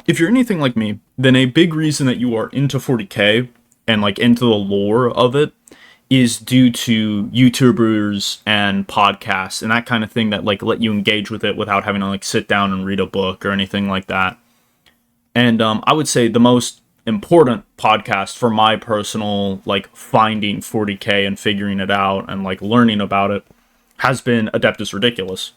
if you're anything like me, then a big reason that you are into 40K and like into the lore of it is due to YouTubers and podcasts and that kind of thing that like let you engage with it without having to like sit down and read a book or anything like that. And I would say the most important podcast for my personal like finding 40K and figuring it out and like learning about it has been Adeptus Ridiculous.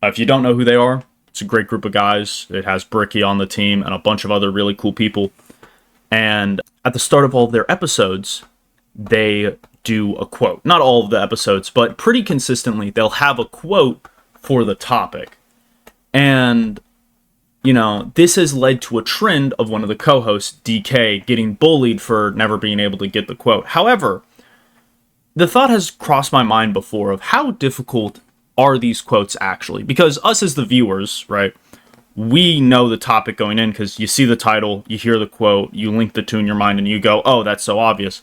If you don't know who they are, it's a great group of guys. It has Bricky on the team and a bunch of other really cool people. And at the start of all of their episodes, they do a quote. Not all of the episodes, but pretty consistently, they'll have a quote for the topic. And, you know, this has led to a trend of one of the co-hosts, DK, getting bullied for never being able to get the quote. However, the thought has crossed my mind before of how difficult are these quotes actually? Because us as the viewers, right, we know the topic going in because you see the title, you hear the quote, you link the two in your mind, and you go, oh, that's so obvious.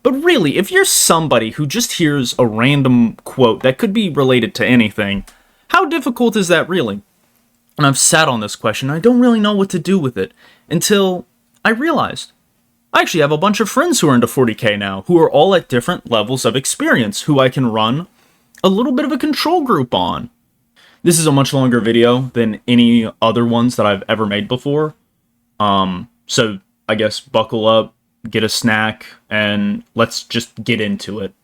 But really, if you're somebody who just hears a random quote that could be related to anything, how difficult is that really? And I've sat on this question, I don't really know what to do with it, until I realized I actually have a bunch of friends who are into 40K now, who are all at different levels of experience, who I can run a little bit of a control group on. This is a much longer video than any other ones that I've ever made before. So I guess buckle up, get a snack, and let's just get into it.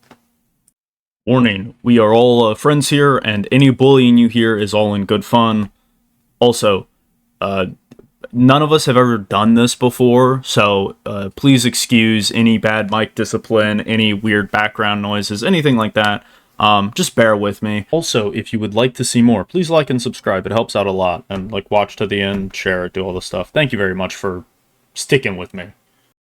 Warning, we are all friends here, and any bullying you hear is all in good fun. Also, none of us have ever done this before, so please excuse any bad mic discipline, any weird background noises, anything like that. Just bear with me. Also, if you would like to see more, please like and subscribe. It helps out a lot. And like watch to the end, share it, do all the stuff. Thank you very much for sticking with me.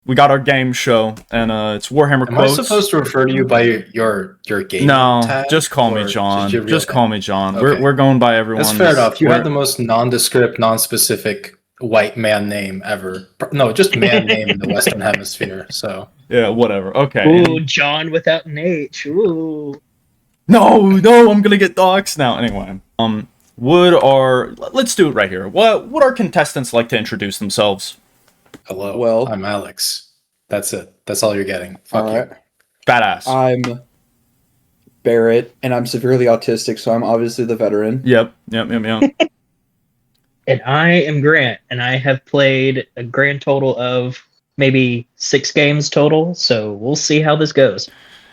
We got our game show, and it's Warhammer quotes. Am I supposed to refer to you by your game tag? Just call me John. Just call me John. Okay. We're going by everyone. That's fair enough. You have the most nondescript, non-specific white man name ever. No, just man name in the Western Hemisphere. So yeah, whatever. Okay. Ooh, John without an H. Ooh. No, I'm gonna get doxxed now. Anyway, let's do it right here. What would our contestants like to introduce themselves? hello. Well, I'm Alex. That's it. That's all you're getting. Fuck all you. right. Badass. I'm Barrett, and I'm severely autistic, so I'm obviously the veteran. Yep. And I am Grant, and I have played a grand total of maybe 6 games total, so we'll see how this goes.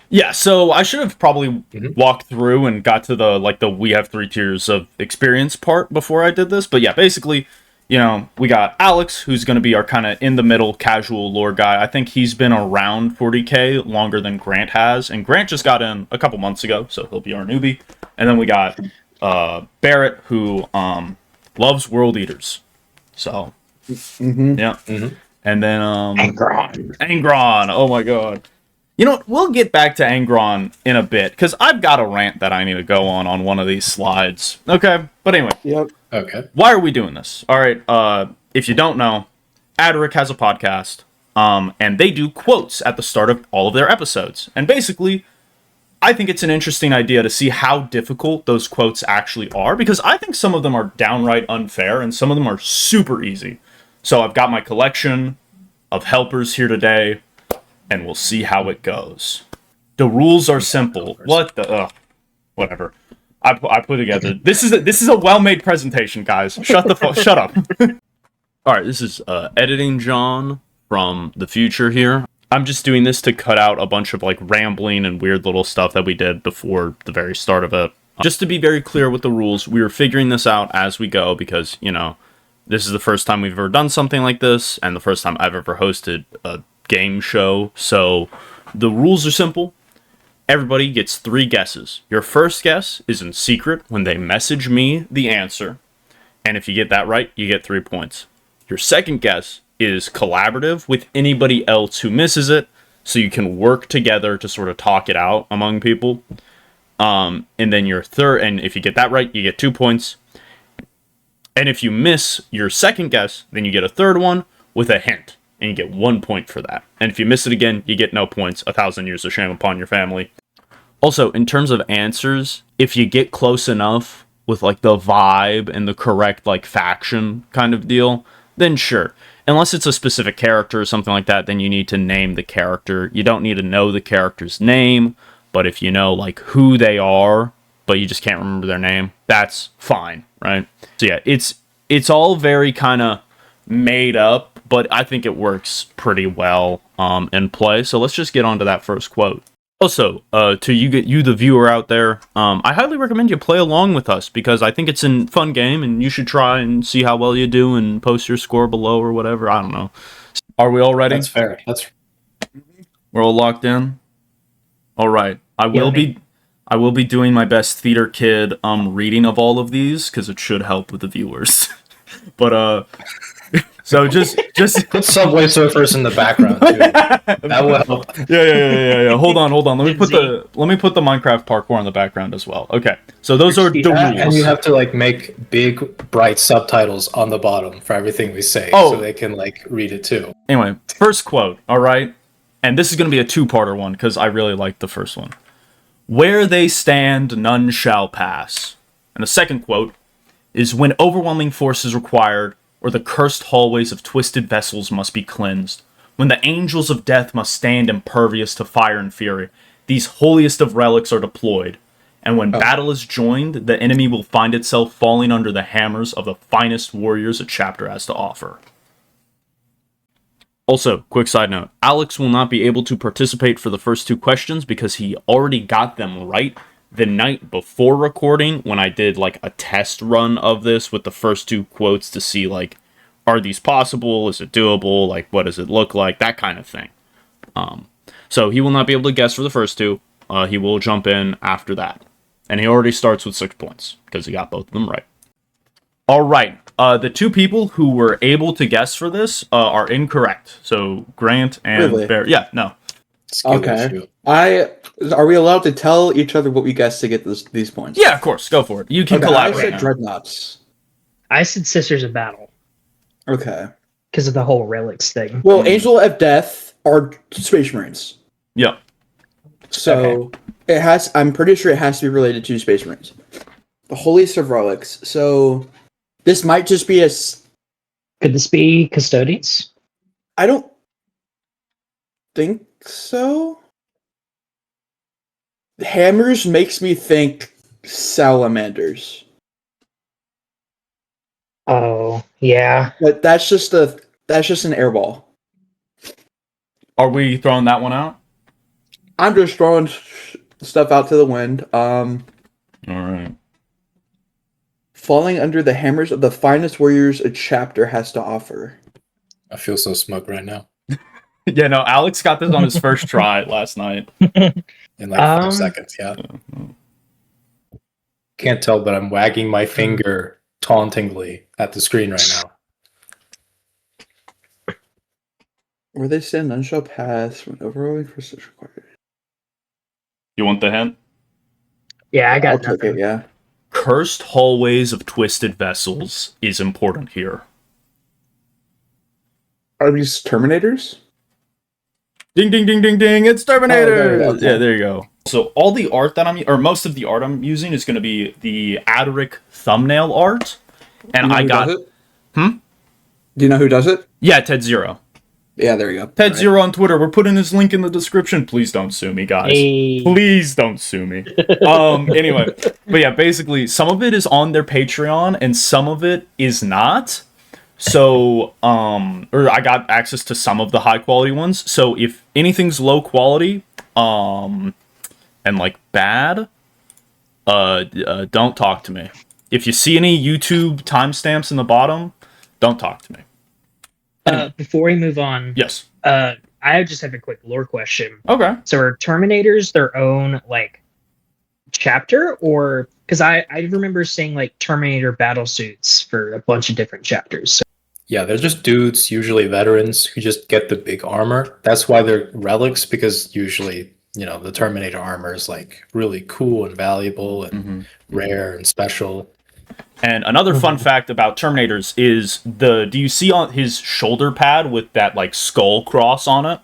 Yeah, so I should have probably walked through and got to the we have 3 tiers of experience part before I did this. But yeah, basically, you know, we got Alex, who's going to be our kind of in-the-middle casual lore guy. I think he's been around 40K longer than Grant has, and Grant just got in a couple months ago, so he'll be our newbie. And then we got Barrett, who loves World Eaters. So, yeah. And then Angron. Oh my god. You know what? We'll get back to Angron in a bit, because I've got a rant that I need to go on one of these slides. Okay, but anyway. Yep. Okay. Why are we doing this? All right, if you don't know, Adric has a podcast, and they do quotes at the start of all of their episodes. And basically, I think it's an interesting idea to see how difficult those quotes actually are, because I think some of them are downright unfair, and some of them are super easy. So I've got my collection of helpers here today, and we'll see how it goes. The rules are simple. What the? Whatever. I put together. This is a well-made presentation, guys. Shut up. All right, this is editing John from the future here. I'm just doing this to cut out a bunch of like rambling and weird little stuff that we did before the very start of it. Just to be very clear with the rules, we were figuring this out as we go because, you know, this is the first time we've ever done something like this and the first time I've ever hosted a game show. So the rules are simple. Everybody gets 3 guesses. Your first guess is in secret when they message me the answer. And if you get that right, you get 3 points. Your second guess is collaborative with anybody else who misses it, so you can work together to sort of talk it out among people. And then your third, and if you get that right, you get 2 points. And if you miss your second guess, then you get a third one with a hint. And you get 1 point for that. And if you miss it again, you get no points. 1,000 years of shame upon your family. Also, in terms of answers, if you get close enough with like the vibe and the correct like faction kind of deal, then sure. Unless it's a specific character or something like that, then you need to name the character. You don't need to know the character's name, but if you know like who they are, but you just can't remember their name, that's fine, right? So yeah, it's all very kind of made up, but I think it works pretty well in play. So let's just get on to that first quote. Also, to you the viewer out there, I highly recommend you play along with us because I think it's a fun game and you should try and see how well you do and post your score below or whatever. I don't know. Are we all ready? That's fair. We're all locked in? All right. I will be doing my best theater kid reading of all of these because it should help with the viewers. But so just Put Subway Surfers in the background too. That will help. Yeah. Hold on. Let me put the Minecraft parkour in the background as well. Okay. So those are the rules. And you have to like make big bright subtitles on the bottom for everything we say so they can like read it too. Anyway, first quote, all right? And this is going to be a two-parter one because I really like the first one. Where they stand, none shall pass. And the second quote is when overwhelming force is required, or the cursed hallways of twisted vessels must be cleansed. When the angels of death must stand impervious to fire and fury, these holiest of relics are deployed. And when battle is joined, the enemy will find itself falling under the hammers of the finest warriors a chapter has to offer. Also, quick side note, Alex will not be able to participate for the first two questions because he already got them right the night before recording when I did like a test run of this with the first two quotes to see like, are these possible? Is it doable? Like, what does it look like? That kind of thing. So he will not be able to guess for the first two. He will jump in after that. And he already starts with 6 points because he got both of them right. All right. The two people who were able to guess for this are incorrect. So Grant and Really? Bear. Yeah, no. Okay. Are we allowed to tell each other what we guessed to get these points? Yeah, of course. Go for it. You can I collaborate. said now. Dreadnoughts. I said Sisters of Battle Okay. because of the whole relics thing. Well, Angel of Death are Space Marines. Yeah. So it has. I'm pretty sure it has to be related to Space Marines. The Holiest of Relics. So this might just be Could this be Custodians? I don't think so. Hammers makes me think salamanders. Oh, yeah. But that's just an airball. Are we throwing that one out? I'm just throwing stuff out to the wind. All right. Falling under the hammers of the finest warriors a chapter has to offer. I feel so smug right now. Yeah, no, Alex got this on his first try last night. In like 5 seconds, yeah. Can't tell, but I'm wagging my finger tauntingly at the screen right now. Where they stand, none shall pass when overwhelming force is required. You want the hint? Yeah, I got I'll take nothing. it, yeah. Cursed hallways of twisted vessels is important here. Are these Terminators? Ding, ding, ding, ding, ding. It's Terminator. Oh, okay. Yeah, there you go. So all the art that most of the art I'm using is going to be the Adric thumbnail art. And I got... Do you know who does it? Yeah, Ted Zero. Yeah, there you go. Ted Right. Zero on Twitter. We're putting his link in the description. Please don't sue me, guys. Hey. Please don't sue me. Anyway, but yeah, basically, some of it is on their Patreon and some of it is not. So, or I got access to some of the high quality ones. So if anything's low quality, and like bad, don't talk to me. If you see any YouTube timestamps in the bottom, don't talk to me. Before we move on, Yes. I just have a quick lore question. Okay. So are Terminators their own like chapter, or because I remember seeing like Terminator battle suits for a bunch of different chapters. So, Yeah, they're just dudes, usually veterans, who just get the big armor. That's why they're relics, because usually, the Terminator armor is like really cool and valuable and rare and special. And another fun fact about Terminators is do you see on his shoulder pad with that like skull cross on it?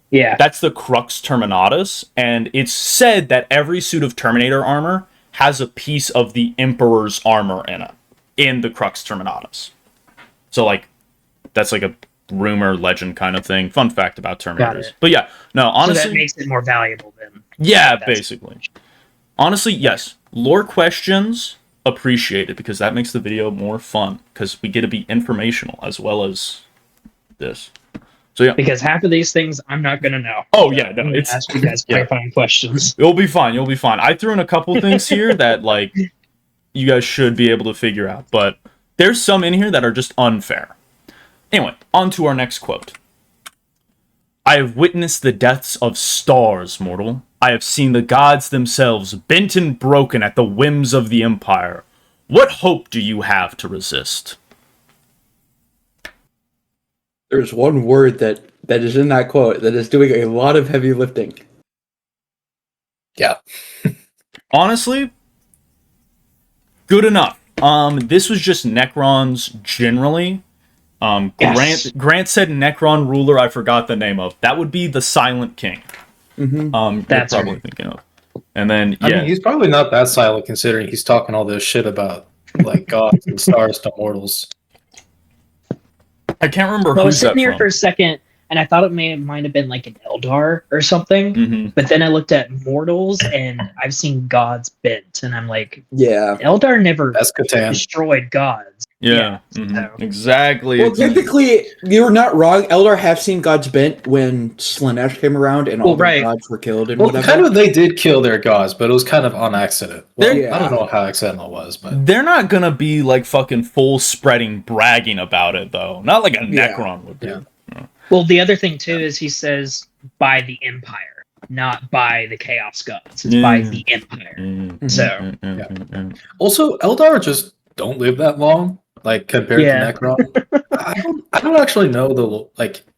yeah, That's the Crux Terminatus, and it's said that every suit of Terminator armor has a piece of the Emperor's armor in it, in the Crux Terminatus. So like That's like a rumor, legend kind of thing. Fun fact about Terminators. it. But yeah, no, honestly, so that makes it more valuable then. yeah, That's- basically. Honestly, yes. Lore questions appreciated because that makes the video more fun because we get to be informational as well as this. So yeah. Because half of these things I'm not gonna know. Oh yeah, no, I'm gonna it's ask you guys yeah. clarifying questions. You'll be fine. You'll be fine. I threw in a couple things here that like you guys should be able to figure out, but there's some in here that are just unfair. Anyway, on to our next quote. I have witnessed the deaths of stars, mortal. I have seen the gods themselves bent and broken at the whims of the Empire. What hope do you have to resist? There's one word that is in that quote that is doing a lot of heavy lifting. Yeah. Honestly, good enough. This was just Necrons generally. Yes. Grant said Necron ruler. I forgot the name of. That would be the Silent King. That's you're probably thinking of. And then I mean, he's probably not that silent considering he's talking all this shit about like gods and stars to mortals. I can't remember I was who's that sitting here from. for a second, and I thought it might have been like an Eldar or something. Mhm. But then I looked at mortals, and I've seen gods bent, and I'm like, Yeah. Eldar never That's Catan. destroyed gods. Yeah, Yeah, mhm. so- Exactly. Well, technically, you're not wrong. Eldar have seen gods bent when Slanesh came around and all Well, the right. gods were killed and Well, whatever. kind of they did kill their gods, but it was kind of on accident. Well, Yeah. I don't know how accidental it was, but They're not gonna be like fucking full spreading bragging about it though. Not like a Yeah. Necron would be. Yeah. Well, the other thing too is he says by the Empire, not by the Chaos Gods. It's by Yeah. the Empire. Mm, So mm, mm, mm, mm. also Eldar just don't live that long, like compared Yeah. to Necron. I don't actually know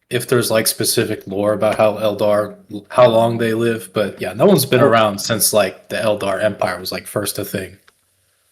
if there's like specific lore about how long they live, but yeah, no one's been around since like the Eldar Empire was like first a thing.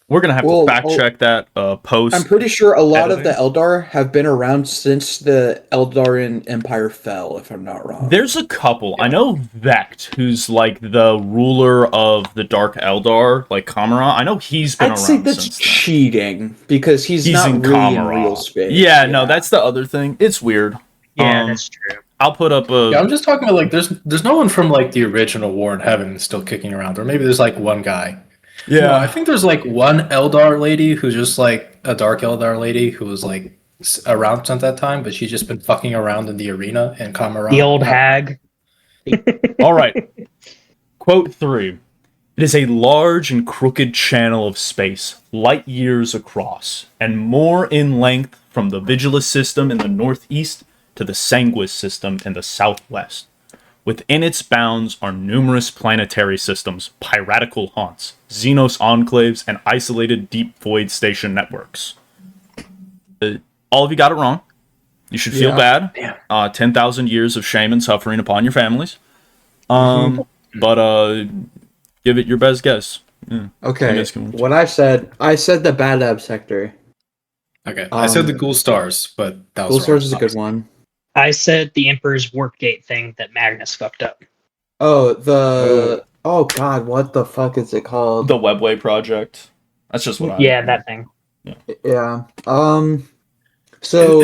We're gonna have Well, to fact check that post. I'm pretty sure a lot of the editing. Eldar have been around since the Eldarin Empire fell, if I'm not wrong. There's a couple. I know Vect, who's like the ruler of the Dark Eldar, like Kamara. I know he's been I'd say around that's since then. cheating because he's He's not in really in Kamara. real space. Yeah, no, that's the other thing. It's weird. yeah, that's true. I'll put up a. Yeah, I'm just talking about like there's no one from like the original War in Heaven still kicking around, or maybe there's like one guy. No, I think there's like one Eldar lady who's just like a Dark Eldar lady who was like around since that time, but she's just been fucking around in the arena in Kamara. The old hag. All right. Quote 3. It is a large and crooked channel of space, light years across, and more in length from the Vigilus system in the northeast to the Sanguis system in the southwest. Within its bounds are numerous planetary systems, piratical haunts, Xenos enclaves, and isolated deep void station networks. All of you got it wrong. You should feel bad. 10,000 years of shame and suffering upon your families. But give it your best guess. Yeah. Okay. guess can- What I said the Bad Lab sector. Okay, I said the Ghoul Stars, but that was Ghoul Stars wrong, is a good one. I said the Emperor's Warp Gate thing that Magnus fucked up. Oh, oh god, what the fuck is it called? The Webway project. That's just what I... Yeah, that thing. Yeah. So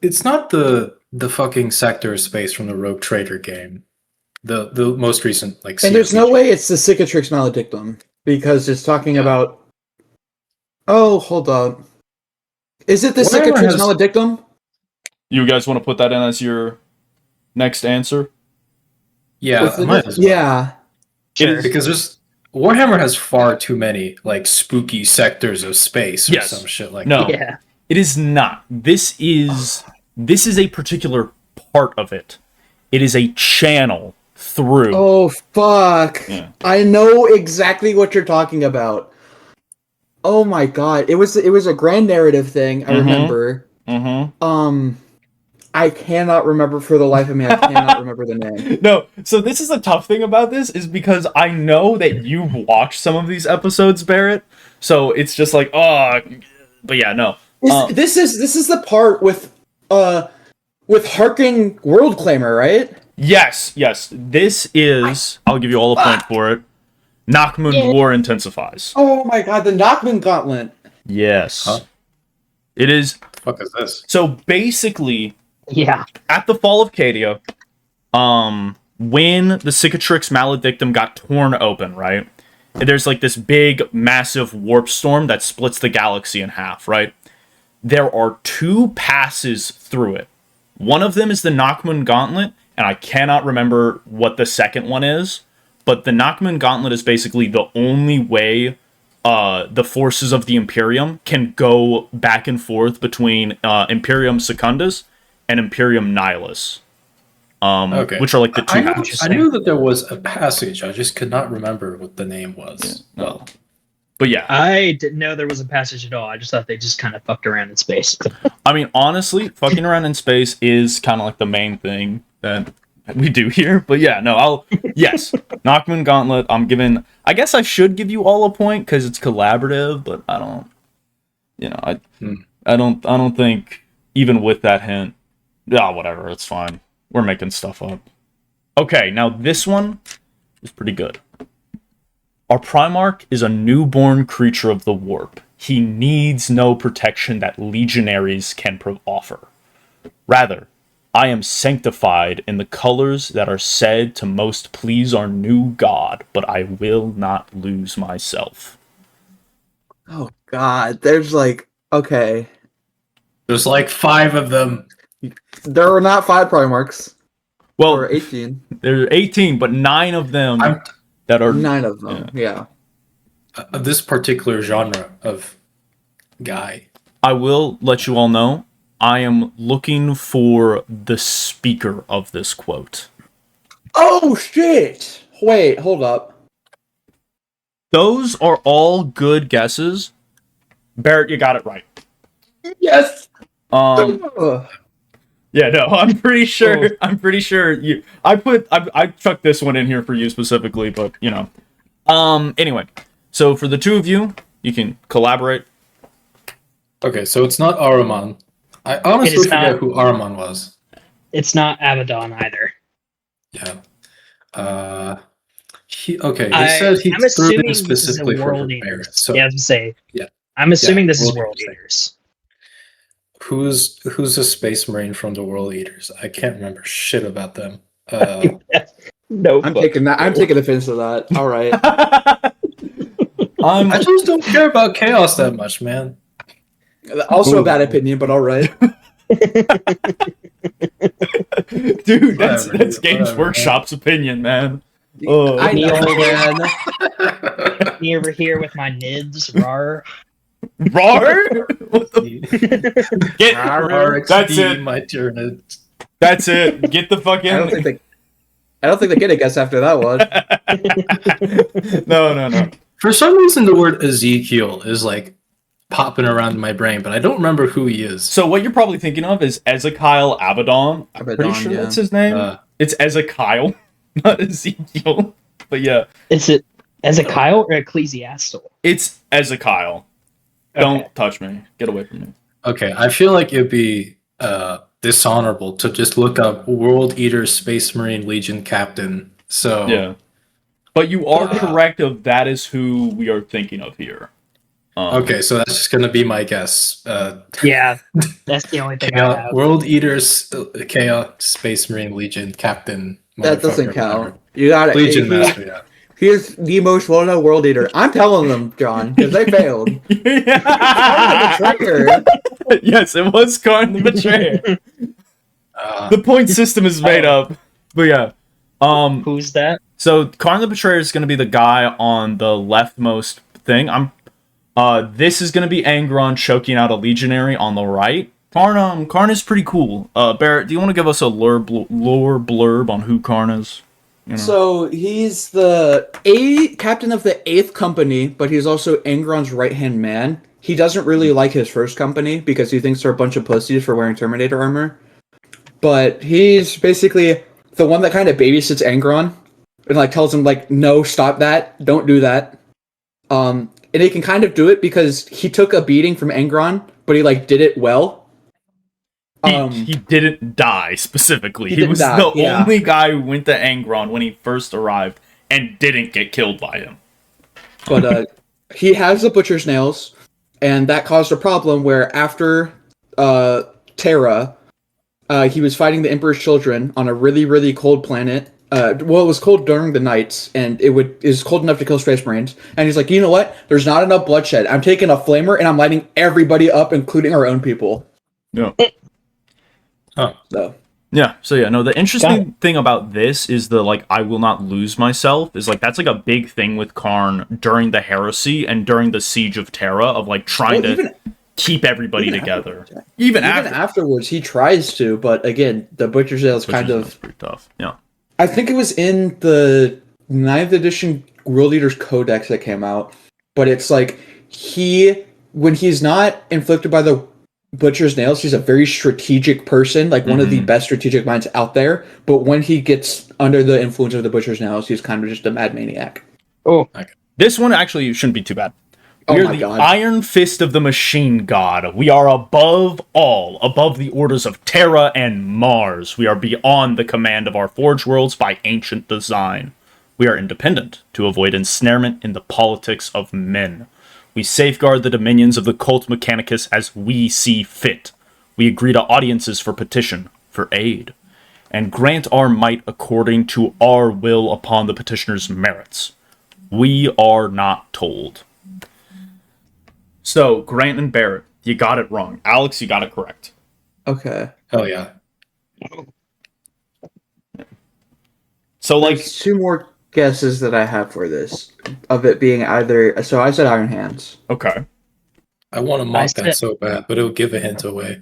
It's not the fucking sector of space from the Rogue Trader game. The most recent like. and there's no CRPG. way it's the Cicatrix Maledictum because it's talking about. Oh, hold on. Is it the Warhammer Cicatrix has- Maledictum? You guys want to put that in as your next answer? Yeah, With the- I might as well. yeah. Sure. Because Warhammer has far too many like spooky sectors of space or Yes. some shit like No. that. Yeah. It is not. This is a particular part of it. It is a channel through. Oh fuck! Yeah. I know exactly what you're talking about. Oh my god! It was a grand narrative thing. I remember. Mm-hmm. I cannot remember for the life of me. I cannot remember the name. No, so this is the tough thing about this is because I know that you've watched some of these episodes, Barrett. So it's just like, oh, but yeah, no. This is the part with Harking World Claimer, right? Yes. This is. I'll give you all a point for it. Nachmund War intensifies. Oh my god, the Knockman Gauntlet. Yes. Huh? It is. fuck is this? So basically, Yeah. at the fall of Cadia, when the Cicatrix Maledictum got torn open, right? There's like this big, massive warp storm that splits the galaxy in half, right? There are 2 passes through it. One of them is the Nachman Gauntlet, and I cannot remember what the second one is, but the Nachman Gauntlet is basically the only way the forces of the Imperium can go back and forth between Imperium Secundus and Imperium Nihilus. Which are like the 2 halves. I knew that there was a passage. I just could not remember what the name was. Yeah, well, but yeah, I didn't know there was a passage at all. I just thought they just kind of fucked around in space. I mean, honestly, fucking around in space is kind of like the main thing that we do here. But yeah, no, yes, Nachman Gauntlet. I'm giving. I guess I should give you all a point because it's collaborative, but I don't. I don't think even with that hint. Yeah, whatever. It's fine. We're making stuff up. Okay, now this one is pretty good. Our Primarch is a newborn creature of the warp. He needs no protection that legionaries can offer. Rather, I am sanctified in the colors that are said to most please our new god, but I will not lose myself. Oh God, there's like okay. There's like 5 of them. There are not 5 Primarchs. Well, Or 18. there are 18, but 9 of them that are 9 of them. Yeah. This particular genre of guy. I will let you all know, I am looking for the speaker of this quote. Oh shit! Wait, hold up. Those are all good guesses. Barrett, you got it right. Yes. Yeah, no, I'm pretty sure. I'm pretty sure you. I chucked this one in here for you specifically, but you know. Anyway, so for the 2 of you, you can collaborate. Okay, so it's not Ahriman. I honestly forget who Ahriman was. It's not Abaddon either. Yeah. He said he threw them specifically for World Barrett. Eaters. So Yeah, I was gonna say. Yeah. I'm assuming this is World World Eaters. Eaters. Who's a space marine from the World Eaters? I can't remember shit about them. No, I'm taking that. I'm taking offense to that. All right. I just don't care about chaos that much, man. Also a bad opinion, but all right. Dude, that's Games Workshop's opinion, man. I know, man. Me over here with my nids, rar. Rar? Get That's it. My turn. That's it. Get the fucking. I don't think they get a guess after that one. No. For some reason, the word Ezekiel is like popping around in my brain, but I don't remember who he is. So what you're probably thinking of is Ezekiel Abaddon. I'm pretty sure that's his name. It's Ezekiel, not Ezekiel. But yeah. Is it Ezekiel or Ecclesiastal? It's Ezekiel. Don't touch me. Get away from me. Okay, I feel like it'd be dishonorable to just look up World Eater Space Marine Legion Captain. So yeah. But you are correct of that is who we are thinking of here. Okay, so that's just gonna be my guess. Yeah, that's the only thing I have. World Eaters Chaos Space Marine Legion Captain. That doesn't count. You got it. Legion Master. Yeah. Here's the most well-known World Eater. I'm telling them, John, because they failed. Yes, it was Karn the Betrayer. The point system is made up. But yeah. Who's that? So Karn the Betrayer is going to be the guy on the leftmost thing. This is going to be Angron choking out a legionary on the right. Karn is pretty cool. Barrett, do you want to give us a lore blurb on who Karn is? You know? So he's the captain of the 8th company, but he's also Angron's right-hand man. He doesn't really like his first company because he thinks they're a bunch of pussies for wearing Terminator armor. But he's basically the one that kind of babysits Angron and like tells him like, no, stop that, don't do that. And he can kind of do it because he took a beating from Angron, but he like did it well. He didn't die specifically. He was the only guy who went to Angron when he first arrived and didn't get killed by him. But he has the butcher's nails, and that caused a problem where after Terra. He was fighting the Emperor's children on a really, really cold planet. Well, it was cold during the nights, and it was cold enough to kill Space Marines. And he's like, you know what? There's not enough bloodshed. I'm taking a flamer and I'm lighting everybody up, including our own people. Yeah. So. Yeah, so yeah, no, the interesting thing about this is the, like, I will not lose myself, is, like, that's, like, a big thing with Karn during the Heresy and during the Siege of Terra, of, like, trying to keep everybody together. Even afterwards, he tries to, but again, the Butcher's Ale is kind of... pretty tough, yeah. I think it was in the 9th edition World Leaders Codex that came out, but it's, like, when he's not inflicted by the Butcher's Nails, he's a very strategic person, like one of the best strategic minds out there. But when he gets under the influence of the Butcher's Nails, he's kind of just a mad maniac. Oh, this one actually shouldn't be too bad. Oh We are my the God. Iron Fist of the Machine God. We are above all, above the orders of Terra and Mars. We are beyond the command of our Forge Worlds by ancient design. We are independent to avoid ensnarement in the politics of men. We safeguard the dominions of the cult Mechanicus as we see fit. We agree to audiences for petition, for aid, and grant our might according to our will upon the petitioner's merits. We are not told. So, Grant and Barrett, you got it wrong. Alex, you got it correct. Okay. Oh yeah. So, like, There's two more guesses that I have for this, of it being either... So I said Iron Hands. okay. I want to mock that so bad, but it'll give a hint away.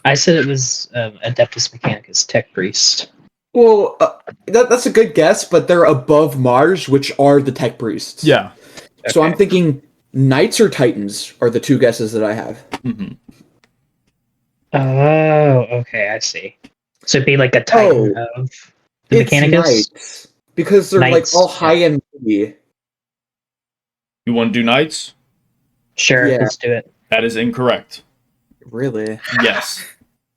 I said it was Adeptus Mechanicus, Tech Priest. Well, that's a good guess, but they're above Mars, which are the Tech Priests. Yeah. So I'm thinking Knights or Titans are the two guesses that I have. Mm-hmm. Oh, okay, I see. So it'd be like a Titan of the It's Mechanicus? Knights, because they're Knights, like all high and mighty. You want to do Knights? Sure, Yeah. let's do it. That is incorrect. Really? Yes.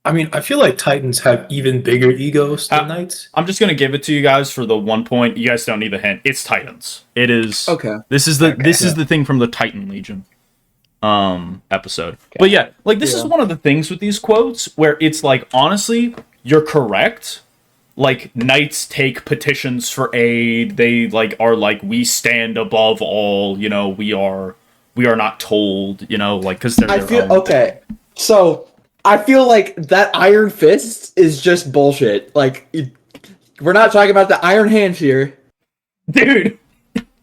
I mean, I feel like Titans have even bigger egos than Knights. I'm just gonna give it to you guys for the 1 point. You guys don't need the hint. It's Titans. It is. Okay. This is the thing from the Titan Legion episode. Okay. But yeah, like this is one of the things with these quotes where it's like, honestly, you're correct. Like, knights take petitions for aid. They like are like, we stand above all. You know, we are not told. You know, like, because they're. I their feel own okay. thing. So I feel like that Iron Fist is just bullshit. Like, we're not talking about the Iron Hands here, Dude.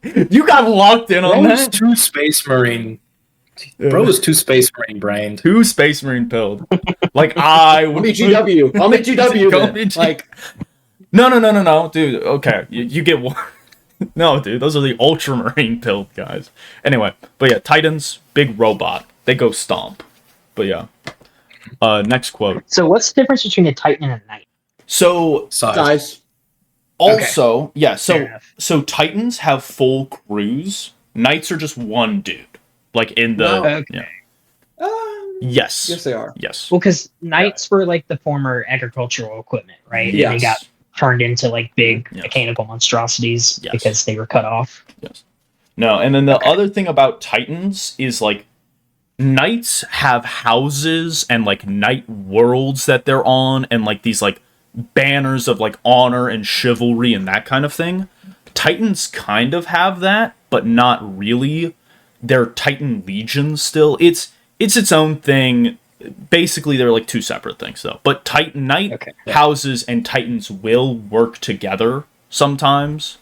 You got locked in on Bro's that. too Space Marine. Bro is too Space Marine brained. Too Space Marine pilled. Like, I would. I'll meet GW. I'll meet GW. Go then. meet Like, No, dude. Okay, you get one. No, dude, those are the Ultramarine pilled guys. Anyway, but yeah, Titans, big robot. They go stomp. But yeah. Next quote. So what's the difference between a Titan and a Knight? So size. also, yeah, Fair so Titans have full crews. Knights are just one dude. Like in the No. Okay. yeah. Yes. Yes, they are. Yes. Well, because Knights were like the former agricultural equipment, right? Yes. And they got turned into like big Yes. mechanical monstrosities Yes. because they were cut off. Yes. No, and then the other thing about Titans is like Knights have houses and like night worlds that they're on and like these like banners of like honor and chivalry and that kind of thing. Titans kind of have that, but not really. They're Titan legions still. It's its own thing. Basically, they're like two separate things though. But Titan Knight houses and Titans will work together sometimes,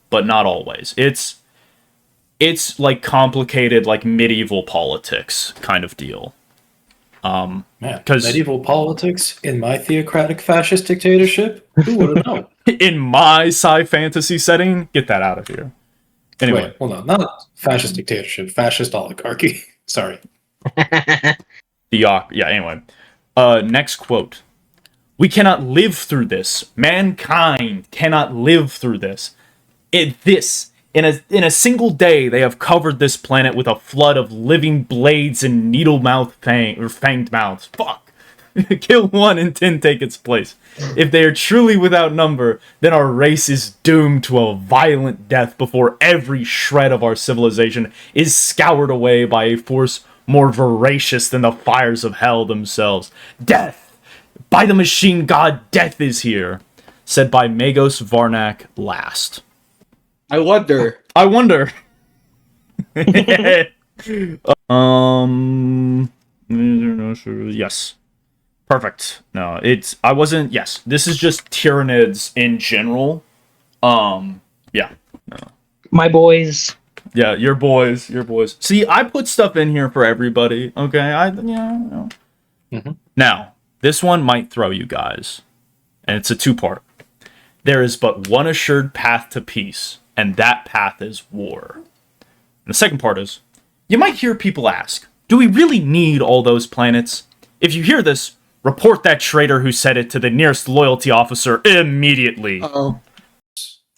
but not always. It's like complicated, like medieval politics kind of deal. Man, medieval politics in my theocratic fascist dictatorship? Who would have known? In my sci-fantasy setting, get that out of here. Anyway. Wait, hold on. Not fascist dictatorship, fascist oligarchy. Sorry. Yeah, anyway. Next quote. We cannot live through this. Mankind cannot live through this. In a single day, they have covered this planet with a flood of living blades and fanged mouths. Fuck. Kill one and 10 take its place. If they are truly without number, then our race is doomed to a violent death before every shred of our civilization is scoured away by a force more voracious than the fires of hell themselves. Death! By the machine god, death is here! Said by Magos Varnak last. I wonder. Yes. Perfect. No, I wasn't, yes. This is just Tyranids in general. Yeah. No. My boys. Yeah, your boys. See, I put stuff in here for everybody, okay? Now, this one might throw you guys. And it's a two-part. There is but one assured path to peace, and that path is war. And the second part is, you might hear people ask, do we really need all those planets? If you hear this, report that traitor who said it to the nearest loyalty officer immediately. Uh-oh.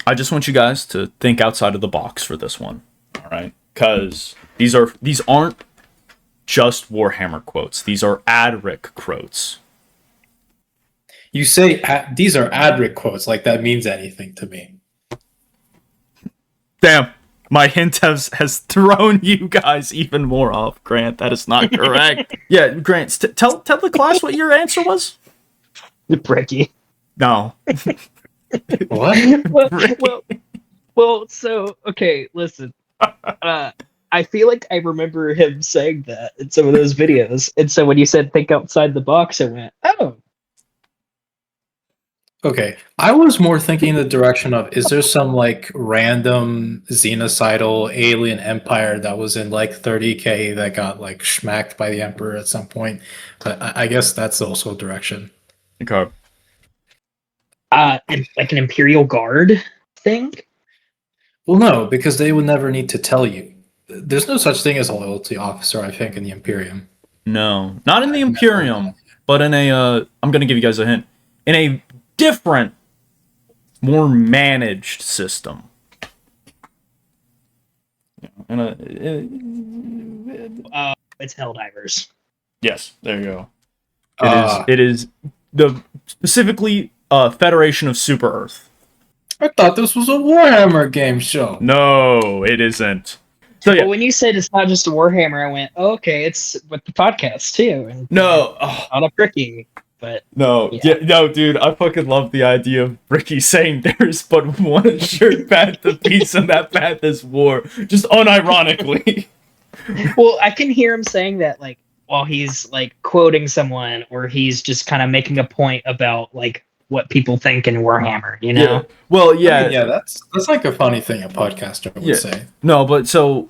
I just want you guys to think outside of the box for this one, all right? Because these aren't just Warhammer quotes. These are Adric quotes. You say these are Adric quotes, like that means anything to me. Damn, my hint has thrown you guys even more off, Grant. That is not correct. Yeah, Grant, tell the class what your answer was. Bricky. No. What? well, so, okay, listen. I feel like I remember him saying that in some of those videos. And so when you said think outside the box, I went, oh. Okay, I was more thinking in the direction of, is there some like random xenocidal alien empire that was in like 30K that got like schmacked by the Emperor at some point? But I guess that's also a direction. Okay. Like an Imperial Guard thing? Well, no, because they would never need to tell you. There's no such thing as a loyalty officer, I think, in the Imperium. No, not in the Imperium, but in a, I'm going to give you guys a hint, in a different, more managed system. It's Helldivers. Yes, there you go. It is the specifically Federation of Super Earth. I thought this was a Warhammer game show. No, it isn't. So yeah. Well, when you said it's not just a Warhammer, I went, oh, okay, it's with the podcast too. And No, on a Bricky, but no, yeah. no, dude, I fucking love the idea of Ricky saying there's but one assured path to peace, and that path is war. Just unironically. Well, I can hear him saying that like while he's like quoting someone, or he's just kind of making a point about like what people think in Warhammer, you know? Yeah. Well, yeah, I mean, yeah, that's like a funny thing a podcaster would say. No, but so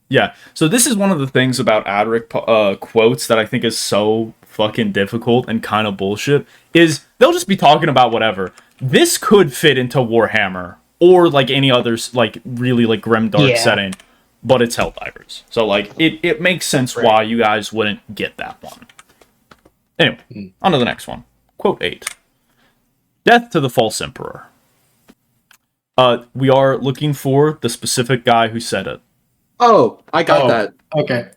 yeah, so this is one of the things about Adric quotes that I think is so fucking difficult and kind of bullshit. Is they'll just be talking about whatever. This could fit into Warhammer or like any other like really like grimdark setting, but it's Helldivers, so like it makes sense why you guys wouldn't get that one. Anyway, on to the next one. Quote 8. Death to the false emperor. We are looking for the specific guy who said it. Oh, I got that. Okay.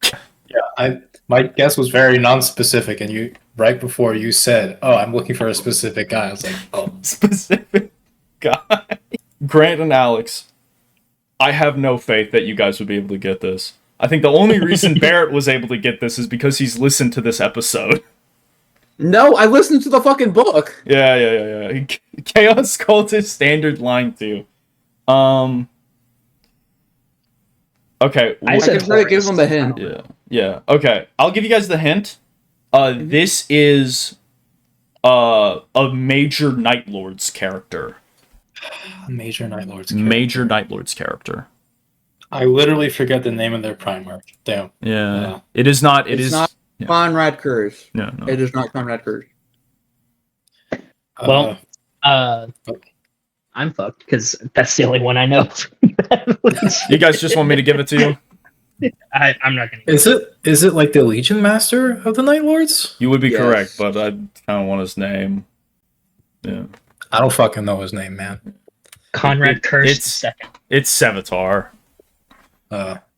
Yeah, my guess was very non-specific, and you right before you said, "Oh, I'm looking for a specific guy," I was like, "Oh, specific guy." Grant and Alex, I have no faith that you guys would be able to get this. I think the only reason Barrett was able to get this is because he's listened to this episode. No, I listened to the fucking book. Yeah. Chaos Cultist Standard Line 2. Okay. I can try to give him a hint. Yeah. Okay. I'll give you guys the hint. This is a Major Night Lord's character. Major Night Lord's character. I literally forget the name of their Primarch. Damn. Yeah. It is not. It's not Conrad Kurz. No. It is not Conrad Kurz. Well, I'm fucked because that's the only one I know. You guys just want me to give it to you? I'm not gonna. Is it like the Legion Master of the Night Lords? You would be correct, but I kind of want his name. Yeah. I don't fucking know his name, man. Conrad Kurz second. It's Sevatar,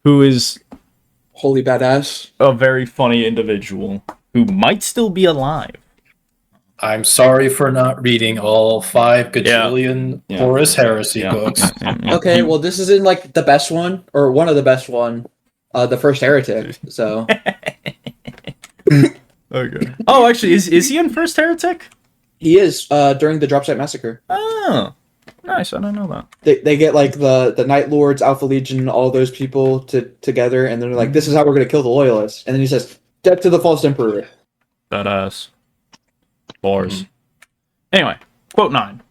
who is holy badass, a very funny individual who might still be alive. I'm sorry for not reading all 5 gajillion Horus Heresy books. Okay, well, this isn't like the best one or one of the best one. the first heretic. So Okay. Oh, actually, is he in First Heretic? he is during the Dropsite Massacre. Oh, nice. I don't know that. They get like the Night Lords, Alpha Legion, all those people together, and they're like, "This is how we're gonna kill the Loyalists." And then he says, "Death to the false emperor." Badass. Bars. Anyway, quote 9.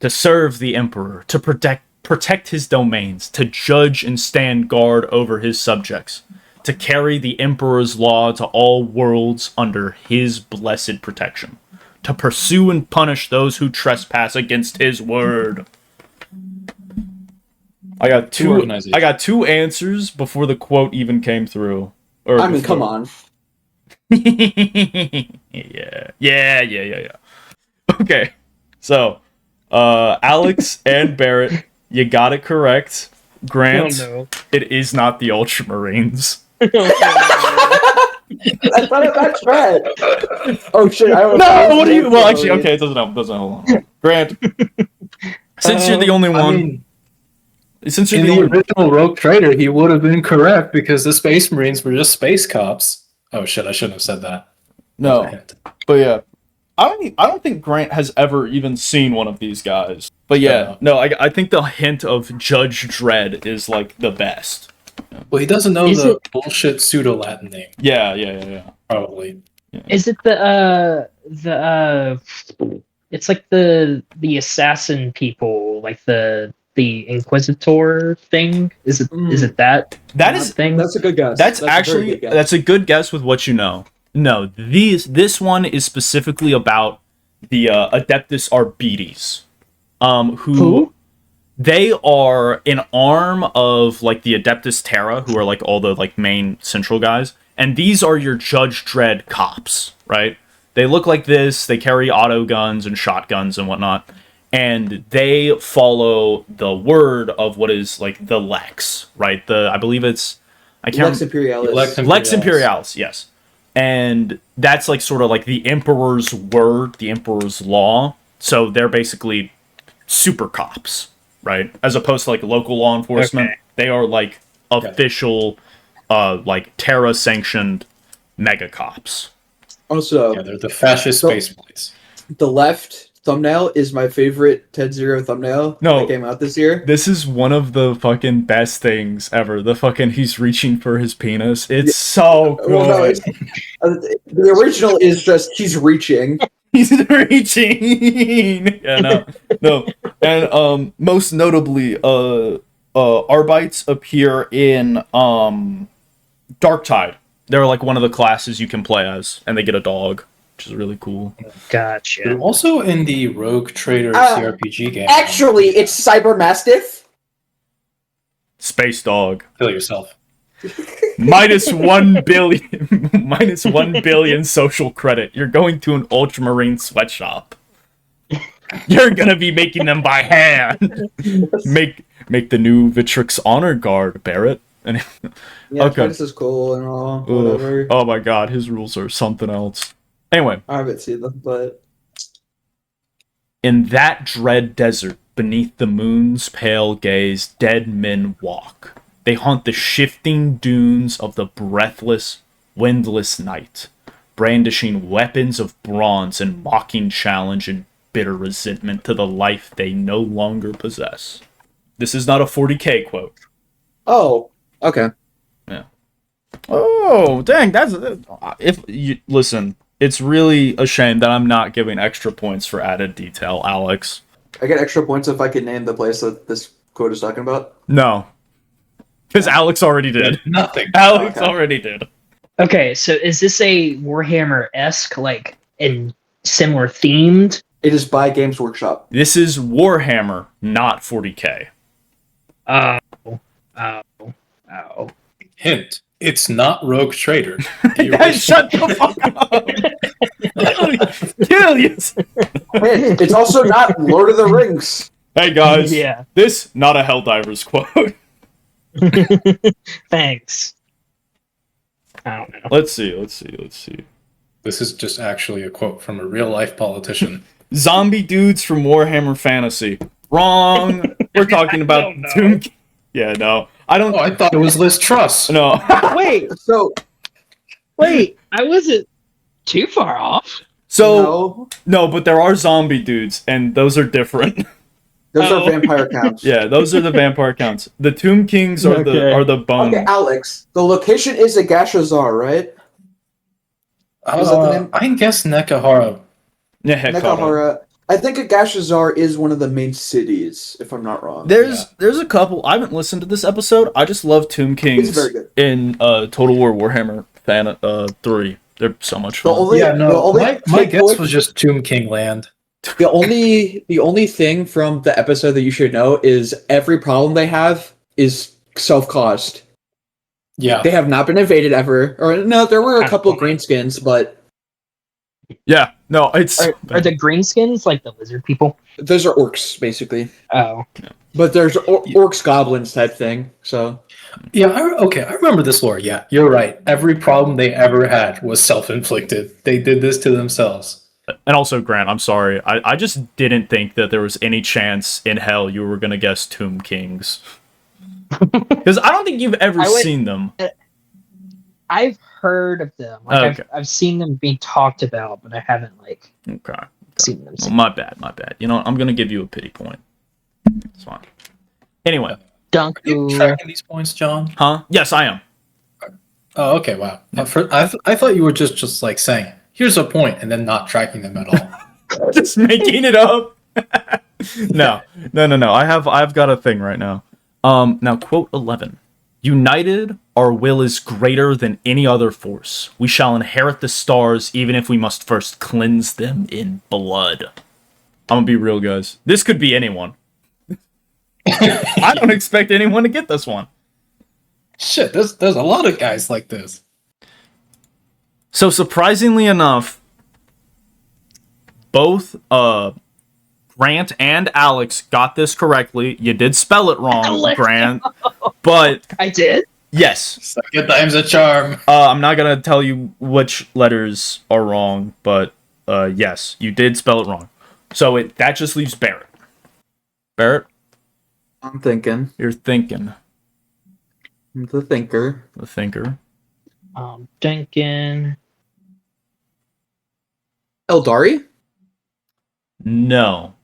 To serve the emperor, to protect his domains, to judge and stand guard over his subjects, to carry the emperor's law to all worlds under his blessed protection, to pursue and punish those who trespass against his word. I got two answers before the quote even came through. I mean, come on. Yeah. Okay, so Alex and Barrett, you got it correct. Grant, it is not the Ultramarines. I thought that's right. Oh shit! What do you? Well, actually, okay, it doesn't help. Hold on. Grant, since you're the only one, since you're In the the only original Rogue Trader, he would have been correct because the Space Marines were just space cops. Oh shit! I shouldn't have said that. no, but yeah, I don't think Grant has ever even seen one of these guys. But yeah, no, I think the hint of Judge Dredd is like the best. Well, he doesn't know the bullshit pseudo-Latin name. Yeah. Probably. Yeah. Is it it's like the assassin people, like the Inquisitor thing? Is it that thing? That's a good guess. That's a good guess with what you know. No, this one is specifically about the Adeptus Arbites, who? They are an arm of like the Adeptus Terra, who are like all the like main central guys, and these are your Judge Dredd cops, right? They look like this. They carry auto guns and shotguns and whatnot, and they follow the word of what is like the Lex, right? I believe it's Lex Imperialis. Lex Imperialis, yes. And that's like sort of like the Emperor's word, the Emperor's law. So they're basically super cops, right? As opposed to like local law enforcement. Okay. They are like official, like Terra sanctioned mega cops. Also, they're the fascist space police. The left thumbnail is my favorite Ted Zero thumbnail that came out this year. This is one of the fucking best things ever. The fucking he's reaching for his penis. It's so good. Well, no, the original is just he's reaching. He's reaching. Yeah, no. And most notably, Arbites appear in Darktide. They're like one of the classes you can play as, and they get a dog, which is really cool. Gotcha. They're also in the Rogue Trader CRPG game. Actually, it's Cyber Mastiff. Space Dog. Kill yourself. -1 billion. -1 billion social credit. You're going to an Ultramarine sweatshop. You're gonna be making them by hand. Make the new Vitrix Honor Guard, Barrett. And okay. This is cool and all. Whatever. Oh my god, his rules are something else. Anyway, I haven't seen them, but in that dread desert, beneath the moon's pale gaze, dead men walk. They haunt the shifting dunes of the breathless, windless night, brandishing weapons of bronze in mocking challenge and bitter resentment to the life they no longer possess. This is not a 40K quote. Oh, okay. Yeah. Oh, dang! Listen, it's really a shame that I'm not giving extra points for added detail, Alex. I get extra points if I can name the place that this quote is talking about. No. Because Alex already did. Nothing. Alex already did. Okay, so is this a Warhammer-esque, like, and similar themed? It is by Games Workshop. This is Warhammer, not 40K. Oh. Hint. It's not Rogue Trader. Guys, shut the fuck up! Kill you! It's also not Lord of the Rings. Hey guys, this not a Helldivers quote. Thanks. I don't know. Let's see. This is just actually a quote from a real life politician. Zombie dudes from Warhammer Fantasy. Wrong. We're talking about Doom. Yeah, no. I don't. Oh, I thought it was Liz Truss. No. Wait, So I wasn't too far off. So no, but there are zombie dudes, and those are different. those Oh. are vampire counts. Yeah, those are the vampire counts. The Tomb Kings are Okay. the bone. Okay, Alex. The location is Agashazar, right? Is that the name? I guess Nekahara. Nekahara. Nekahara. I think Agashazar is one of the main cities, if I'm not wrong. There's a couple. I haven't listened to this episode. I just love Tomb Kings very good. in Total War Warhammer Fan 3. They're so much The fun. only, Yeah, the no. only My take guess away- was just Tomb King Land. the only thing from the episode that you should know is every problem they have is self-caused. Yeah. They have not been invaded ever. Or no, there were a couple of greenskins, but Yeah, no, it's Are the greenskins like the lizard people? those are orcs basically. Oh, But there's orcs goblins type thing. So Yeah, I remember this lore. Yeah, you're right. Every problem they ever had was self-inflicted. They did this to themselves. and also Grant. I'm sorry. I just didn't think that there was any chance in hell you were gonna guess Tomb Kings. Because I don't think you've ever I would- seen them. I've heard of them. Like Okay. I've seen them being talked about, but I haven't like Okay. seen them. Well, my bad. You know, I'm gonna give you a pity point. It's fine. Anyway, Dunk. Are you tracking these points, John? huh? Yes, I am. Oh, okay, wow. I thought you were just like saying, here's a point, and then not tracking them at all. Just making it up. No. I've got a thing right now. Now quote 11. United, our will is greater than any other force. We shall inherit the stars, even if we must first cleanse them in blood. I'm gonna be real, guys. This could be anyone. I don't expect anyone to get this one. Shit, there's a lot of guys like this. So surprisingly enough, both Grant and Alex got this correctly. You did spell it wrong, Alex. Grant. But I did. yes, Second time's a charm. I'm not gonna tell you which letters are wrong, but yes, you did spell it wrong. So that just leaves Barrett. Barrett, I'm thinking. you're thinking. I'm the thinker. The thinker. Duncan. Eldari? No.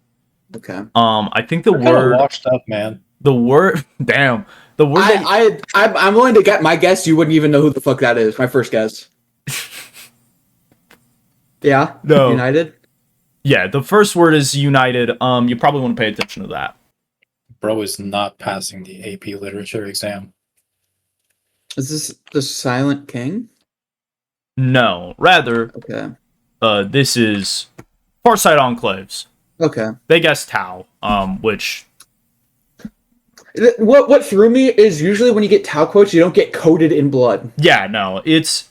Okay. I think the We're kinda word. washed up, man. The word. Damn. The word. that- I'm willing to get my guess. You wouldn't even know who the fuck that is. My first guess. Yeah. No. United. Yeah, the first word is united. You probably want to pay attention to that. Bro is not passing the AP literature exam. Is this the Silent King? No, rather, Okay. this is Farsight Enclaves. Okay. They guessed Tau, which What threw me is usually when you get Tau quotes, you don't get coated in blood. yeah, no, it's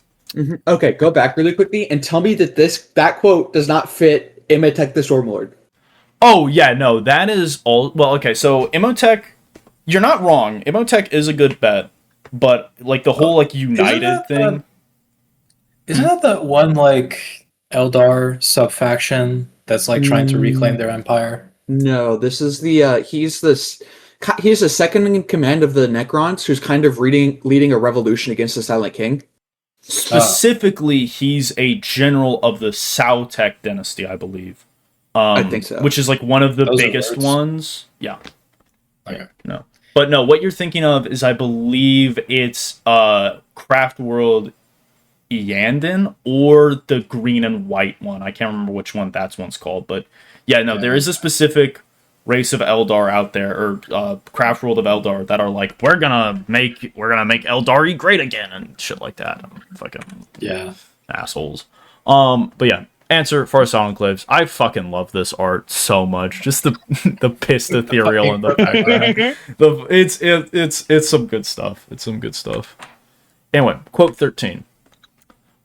Okay, go back really quickly and tell me that that quote does not fit Imhotep the Stormlord. oh yeah, no, that is all. Well, okay, so Imhotep, you're not wrong. Imhotep is a good bet, but like the whole like united that, thing. Isn't that that one like Eldar subfaction that's like trying to reclaim their empire? No, this is the he's the second in command of the Necrons, who's kind of leading a revolution against the Silent King. Specifically, he's a general of the Sautek dynasty, I believe. I think so. Which is like one of the Those are biggest words. ones. Yeah. Okay. No. But no, what you're thinking of is I believe it's Craft World Yandon or the green and white one. I can't remember which one that one's called, but yeah, no, there is a specific race of Eldar out there, or Craft World of Eldar, that are like, we're gonna make Eldari great again and shit like that. Fucking Yeah. assholes. But yeah, answer Farsight Enclaves. I fucking love this art so much. Just the the pissed ethereal in the background. It's some good stuff. It's some good stuff. Anyway, quote 13.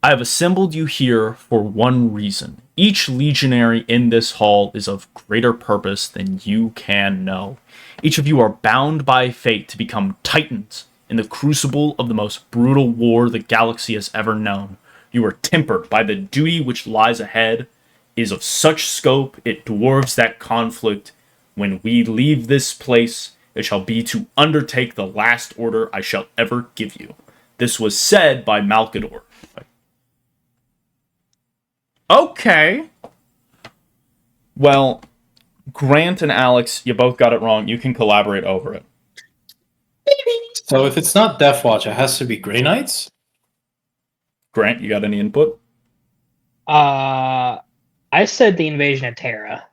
I have assembled you here for one reason. Each legionary in this hall is of greater purpose than you can know. Each of you are bound by fate to become titans in the crucible of the most brutal war the galaxy has ever known. You are tempered by the duty which lies ahead, is of such scope it dwarfs that conflict. When we leave this place, it shall be to undertake the last order I shall ever give you. This was said by Malcador. Okay. Well, Grant and Alex, you both got it wrong. You can collaborate over it. So if it's not Death Watch, it has to be Grey Knights? Grant, you got any input? I said the invasion of Terra.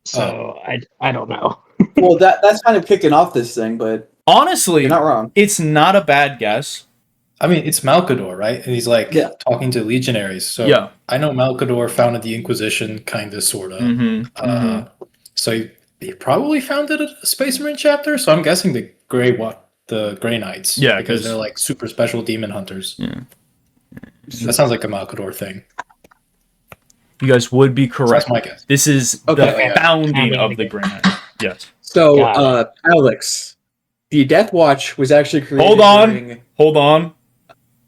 So I don't know. Well, that's kind of kicking off this thing, but Honestly, you're not wrong. it's not a bad guess. I mean, it's Malcador, right? And he's like Yeah. talking to legionaries. So Yeah. I know Malcador founded the Inquisition, kind of, sort of. So he probably founded a Space Marine chapter. So I'm guessing the Grey Knights. Yeah, because 'cause- they're like super special demon hunters. Yeah. That sounds like a Malcador thing. You guys would be correct. That's my guess. This is Okay. the founding Founding of of the the Grey Knights. Yes. So, Got Alex, the Death Watch was actually created. Hold on. during- Hold on.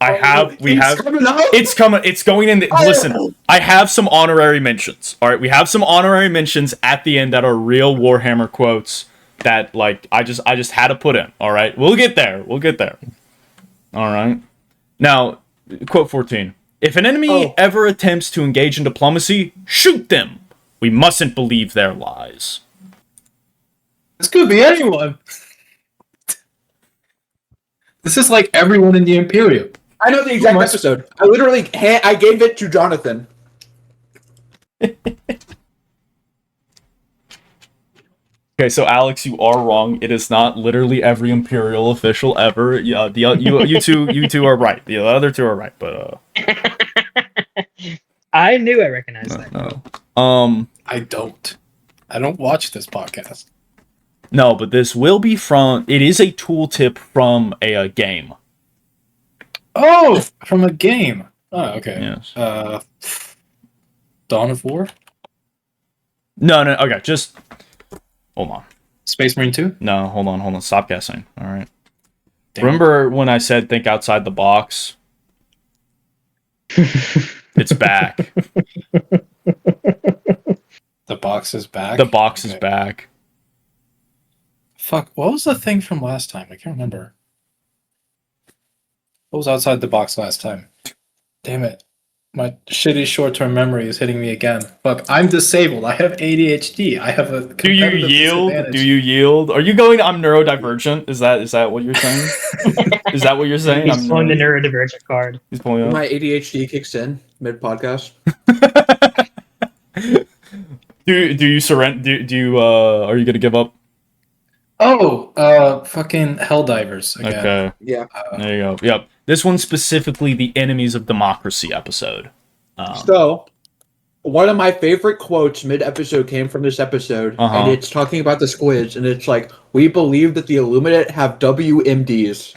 It's coming up! It's coming. It's going in. Listen, I have some honorary mentions. All right, we have some honorary mentions at the end that are real Warhammer quotes that, like, I just had to put in. All right, we'll get there. We'll get there. All right. Now, quote 14. If an enemy ever attempts to engage in diplomacy, shoot them. We mustn't believe their lies. This could be anyone. This is like everyone in the Imperium. I know the exact episode. I literally I gave it to Jonathan. Okay, so Alex, you are wrong. It is not literally every Imperial official ever. Yeah, you two are right. The other two are right, but I knew I recognized that. no. I don't watch this podcast. No, but this will be from. It is a tooltip from a game. Oh, from a game. Oh, okay. Yes. Dawn of War? No. Okay, just hold on. Space Marine 2? No, hold on. Stop guessing. All right. Damn. Remember when I said think outside the box? It's back. The box is back? The box is Okay. back. Fuck, what was the thing from last time? I can't remember. What was outside the box last time? Damn it. My shitty short-term memory is hitting me again. Fuck, I'm disabled. I have ADHD. I have a Do you competitive yield? disadvantage. Do you yield? Are you going? I'm neurodivergent. Is that what you're saying? Is that what you're saying? He's pulling the neurodivergent card. He's pulling up. My ADHD kicks in mid podcast. Do you surrender? Do you are you gonna give up? Oh, fucking Helldivers again. Okay, Yeah. there you go. Yep. This one's specifically the Enemies of Democracy episode. So, one of my favorite quotes mid episode came from this episode, and it's talking about the squids, and it's like, we believe that the Illuminate have WMDs.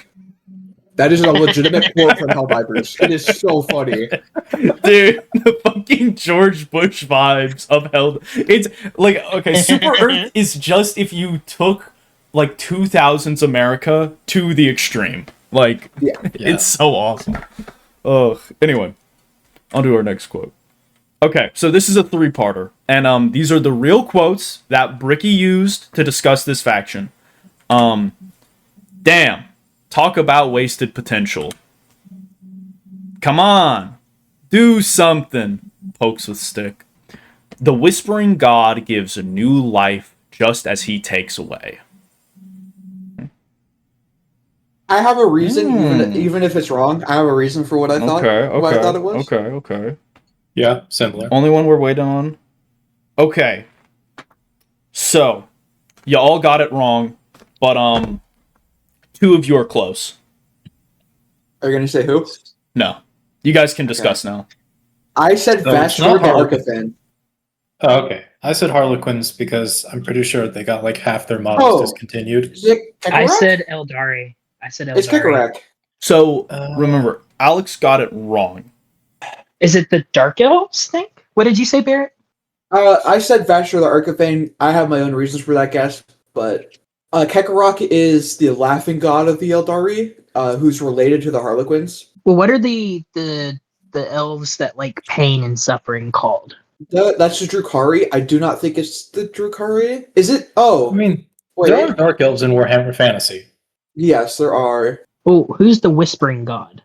That is a legitimate quote from Helldivers. It is so funny. Dude, the fucking George Bush vibes of Hell. It's like, okay, Super Earth is just if you took like 2000s America to the extreme. Like, Yeah. it's so awesome. Ugh. Anyway, on to our next quote. Okay, so this is a three-parter, and these are the real quotes that Bricky used to discuss this faction. Damn. Talk about wasted potential. Come on. Do something. Pokes with stick. The Whispering God gives a new life just as he takes away. I have a reason, even if it's wrong. I have a reason for what I thought. What I thought it was. Okay. Yeah, similar. Only one we're waiting on. Okay. So, you all got it wrong, but two of you are close. Are you gonna say who? No. You guys can discuss now. I said No, it's Vasher not the hard. Archithan. Oh, okay. I said Harlequins because I'm pretty sure they got like half their models Oh. discontinued. Is it I Kekarak? said Eldari. It's Kekarak. So, remember, Alex got it wrong. Is it the Dark Elves thing? What did you say, Barrett? I said Vasher the Archithan. I have my own reasons for that guess, but Kekarak is the laughing god of the Eldari, who's related to the Harlequins. Well, what are the elves that like pain and suffering called? That's the Drukari. I do not think it's the Drukari. Is it? I Oh, mean, Wait, There are dark elves in Warhammer Fantasy. yes, there are. Oh, who's the Whispering God?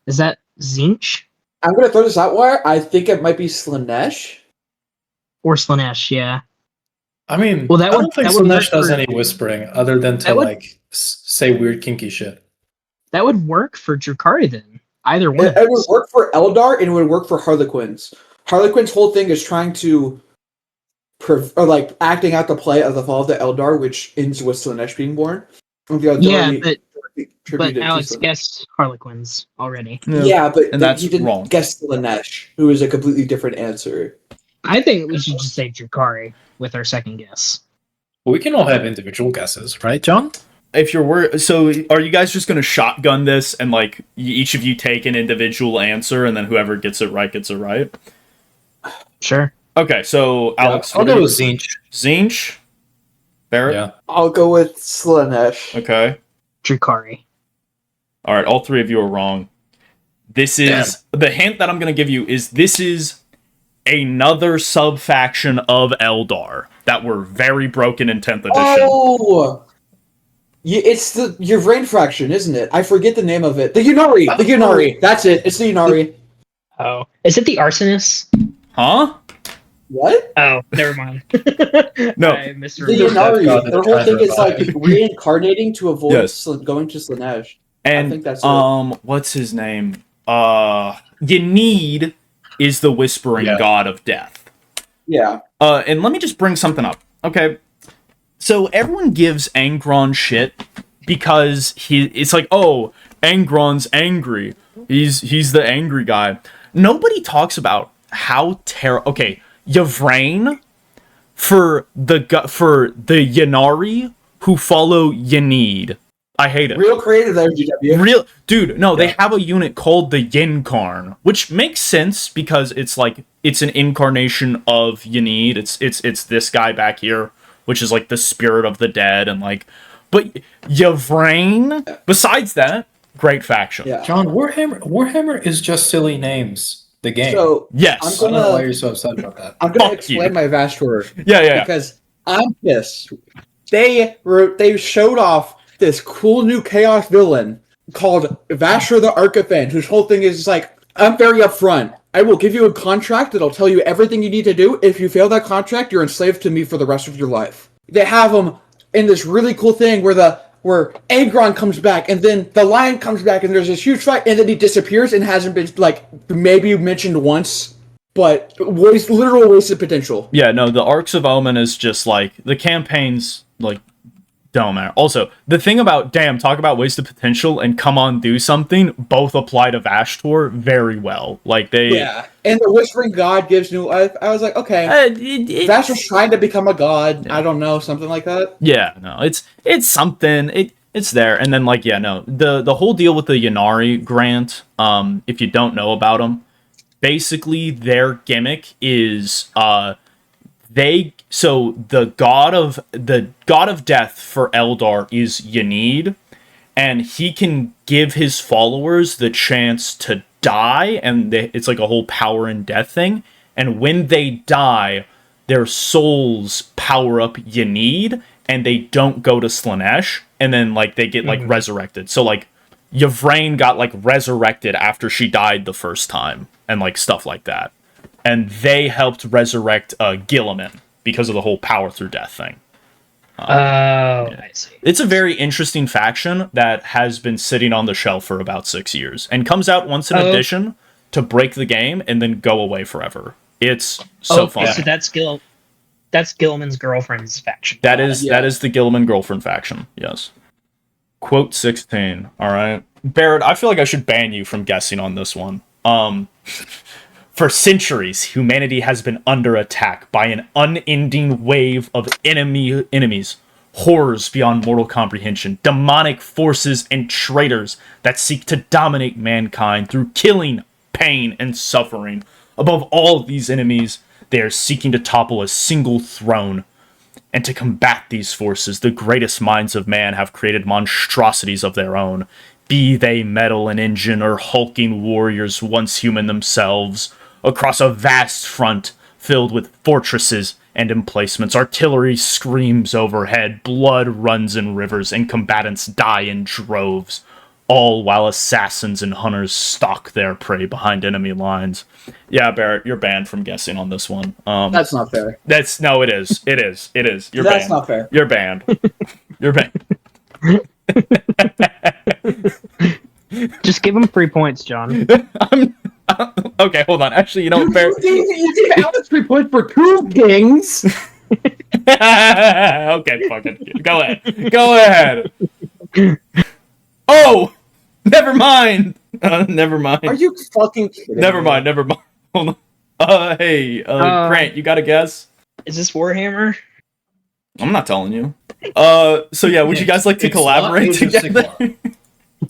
Is that Zinch I'm gonna throw this out where I think it might be Slanesh. or Slanesh? Yeah. I mean, Well, that I would- don't think that would Slanesh work does for- any whispering other than to That would- like say weird kinky shit. That would work for Drakari then. Either one. It would work for Eldar and it would work for Harlequins. Harlequin's whole thing is trying to, or like acting out the play of the fall of the Eldar, which ends with Slanesh being born. And the Yeah, Eldari but attributed to Alex Slanesh. guessed Harlequins already. Yeah, but And that's he didn't wrong. guess Slanesh, who is a completely different answer. I think we should just say Drakari with our second guess. Well, we can all have individual guesses, right, John? If you're so are you guys just gonna shotgun this and like each of you take an individual answer and then whoever gets it right gets it right? Sure. Okay, so Alex, I'll what go do with Zinch. Zinch? Barrett? Yeah. I'll go with Slanesh. Okay. Drakari. All right, all three of you are wrong. This is the hint that I'm going to give you is this is another sub-faction of Eldar that were very broken in 10th edition. Oh! It's your brain fraction, isn't it? I forget the name of it. The Yunari! The Yunari! That's it. It's the Yunari. Oh. Is it the Arsonist? Huh? What? Oh, never mind. No. I The misremembered. Yunari. God that Their whole tried thing to is like revive. reincarnating to avoid Yes. going to Slanesh. And I think that's it. what's his name? Yenneed is the whispering god of death. Yeah. And let me just bring something up. Okay. So everyone gives Angron shit because it's like, oh, Angron's angry. He's the angry guy. Nobody talks about how okay, Yvrain for the Yennari who follow Yenneed. I hate it. Real creative there, GW. Real dude, no, they have a unit called the Yinkarn, which makes sense because it's like it's an incarnation of Yenneed. It's this guy back here, which is like the spirit of the dead, and like, but Yvrain. Besides that, great faction. Yeah. John, Warhammer is just silly names. The game. So Yes. I don't know why you're so upset about that. I'm gonna Fuck explain you. my vast word Yeah. because I'm pissed. They showed off this cool new chaos villain called Vasher the Archifan, whose whole thing is like, I'm very upfront. I will give you a contract that'll tell you everything you need to do. If you fail that contract, you're enslaved to me for the rest of your life. They have him in this really cool thing where Angron comes back, and then the lion comes back, and there's this huge fight, and then he disappears and hasn't been like maybe mentioned once, but literal wasted potential. Yeah, no, the Arcs of Omen is just like the campaigns like don't matter. Also, the thing about talk about wasted potential and come on do something both apply to Vashtor very well. Like they and the Whispering God gives new life. I was like, okay, Vashtor's trying to become a god. Yeah. I don't know, something like that. Yeah, no, it's something. It's there, and then like the whole deal with the Yennari grant. If you don't know about them, basically their gimmick is the god of death for Eldar is Yenneed, and he can give his followers the chance to die, and it's like a whole power and death thing. And when they die, their souls power up Yenneed, and they don't go to Slanesh, and then like they get like resurrected. So like Yvrain got like resurrected after she died the first time, and like stuff like that. And they helped resurrect Gilliman because of the whole power through death thing. I see. It's a very interesting faction that has been sitting on the shelf for about 6 years and comes out once an edition to break the game and then go away forever. It's so fun. So that's Gilman's girlfriend's faction. That is the Gilliman girlfriend faction. Yes. Quote 16. All right, Barrett. I feel like I should ban you from guessing on this one. For centuries, humanity has been under attack by an unending wave of enemies, horrors beyond mortal comprehension, demonic forces and traitors that seek to dominate mankind through killing, pain, and suffering. Above all these enemies, they are seeking to topple a single throne. And to combat these forces, the greatest minds of man have created monstrosities of their own, be they metal and engine or hulking warriors once human themselves. Across a vast front, filled with fortresses and emplacements. Artillery screams overhead, blood runs in rivers, and combatants die in droves, all while assassins and hunters stalk their prey behind enemy lines. Yeah, Barrett, you're banned from guessing on this one. That's not fair. No, it is. It is. It is. You're That's banned. not fair. You're banned. You're banned. Just give him 3 points, John. Okay, hold on. Actually, you know what, Barrett? You gave Alex 3 points for 2 kings. Okay, fuck it. Go ahead. Go ahead. Oh! Never mind! Never mind. Are you fucking kidding Never me? mind, never mind. Hold on. Hey, Grant, you got a guess? Is this Warhammer? I'm not telling you. So yeah, would you guys like to It's collaborate not Age of together? Sigmar.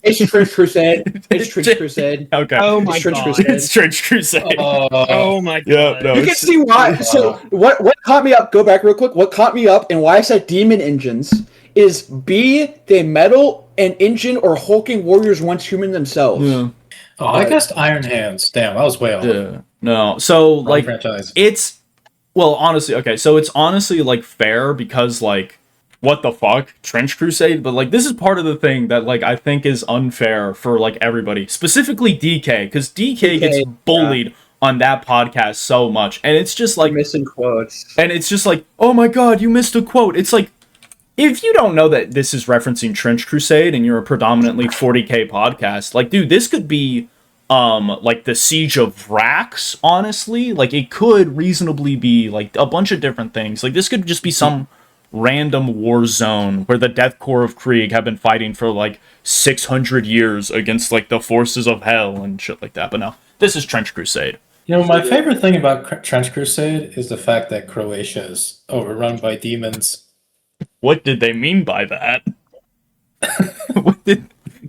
It's Trench Crusade. It's Trench Crusade. Okay. Oh my It's Trench god. Crusade. It's Trench Crusade. Oh my Yeah, god. no. You can see why. So what caught me up? Go back real quick. What caught me up and why I said demon engines is B, they metal an engine or hulking warriors once human themselves. Yeah. Oh, I guessed Iron Hands. Damn, that was way off. Yeah. No. So Wrong like franchise. it's well, honestly, okay, so it's honestly like fair because like what the fuck? Trench Crusade? But like this is part of the thing that like I think is unfair for like everybody. Specifically DK, because DK gets bullied on that podcast so much. And it's just like Missing quotes. and it's just like, oh my god, you missed a quote. It's like if you don't know that this is referencing Trench Crusade and you're a predominantly 40k podcast, like dude, this could be like the Siege of Vrax, honestly. Like it could reasonably be like a bunch of different things. Like this could just be some random war zone where the Death Corps of Krieg have been fighting for like 600 years against like the forces of hell and shit like that. But no, this is Trench Crusade. You know, my favorite thing about Trench Crusade is the fact that Croatia is overrun by demons. What did they mean by that? What did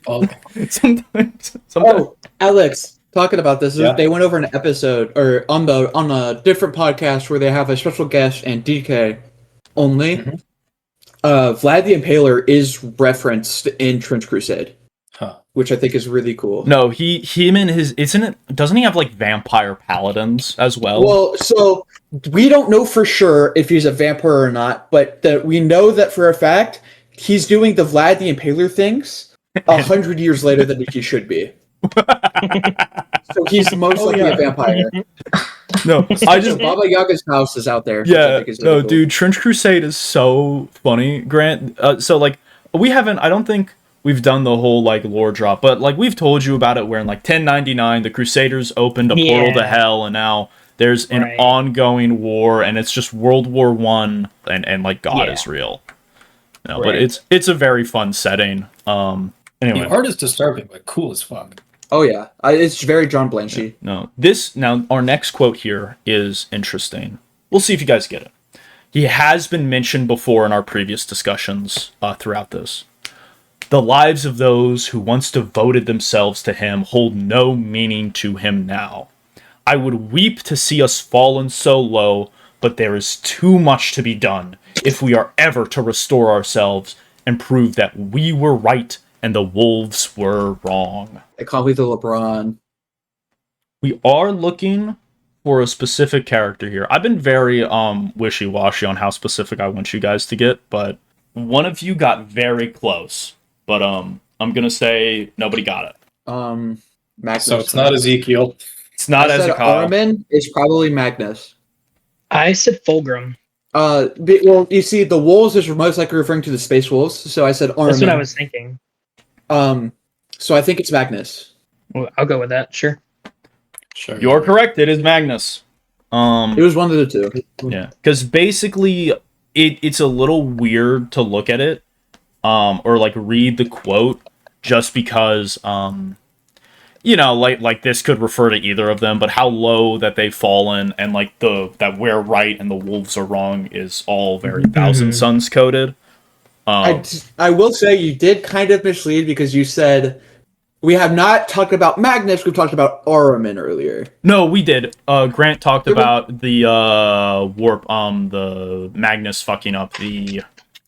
Oh, sometimes Oh, Alex, talking about this, Yeah. they went over an episode or on a different podcast where they have a special guest and DK only. Mhm. Vlad the Impaler is referenced in Trench Crusade, huh. which I think is really cool. No, him and his doesn't he have like vampire paladins as well? Well, so we don't know for sure if he's a vampire or not, but we know that for a fact he's doing the Vlad the Impaler things 100 years later than he should be. So he's most likely a vampire. No, I just Baba Yaga's house is out there. which I yeah, think is really no, cool. dude, Trench Crusade is so funny, Grant. So like I don't think we've done the whole like lore drop, but like we've told you about it where in like 1099 the Crusaders opened a portal to Yeah. hell and now there's an Right. ongoing war and it's just World War One and like God Yeah. is real. No, but Right. it's a very fun setting. Anyway. The art is disturbing, but cool as fuck. Oh yeah, it's very John Blanchy. No, now our next quote here is interesting. We'll see if you guys get it. He has been mentioned before in our previous discussions throughout this. The lives of those who once devoted themselves to him hold no meaning to him now. I would weep to see us fallen so low, but there is too much to be done if we are ever to restore ourselves and prove that we were right and the wolves were wrong. I call me the LeBron. We are looking for a specific character here. I've been very wishy-washy on how specific I want you guys to get, but one of you got very close. But I'm gonna say nobody got it. Magnus. So it's not Ezekiel. It's not I said Ezekiel. Armin is probably Magnus. I said Fulgrim. Well, you see, the wolves is most likely referring to the space wolves, so I said Armin. That's what I was thinking. So I think it's Magnus. Well, I'll go with that. Sure. Sure. You're correct. It is Magnus. It was one of the two. Yeah, because basically it's a little weird to look at it, or like read the quote, just because like this could refer to either of them, but how low that they've fallen and like that we're right and the wolves are wrong is all very Thousand Sons coded. I will say you did kind of mislead because you said we have not talked about Magnus. We've talked about Armin earlier. No, we did. Grant talked about the warp, the Magnus fucking up the.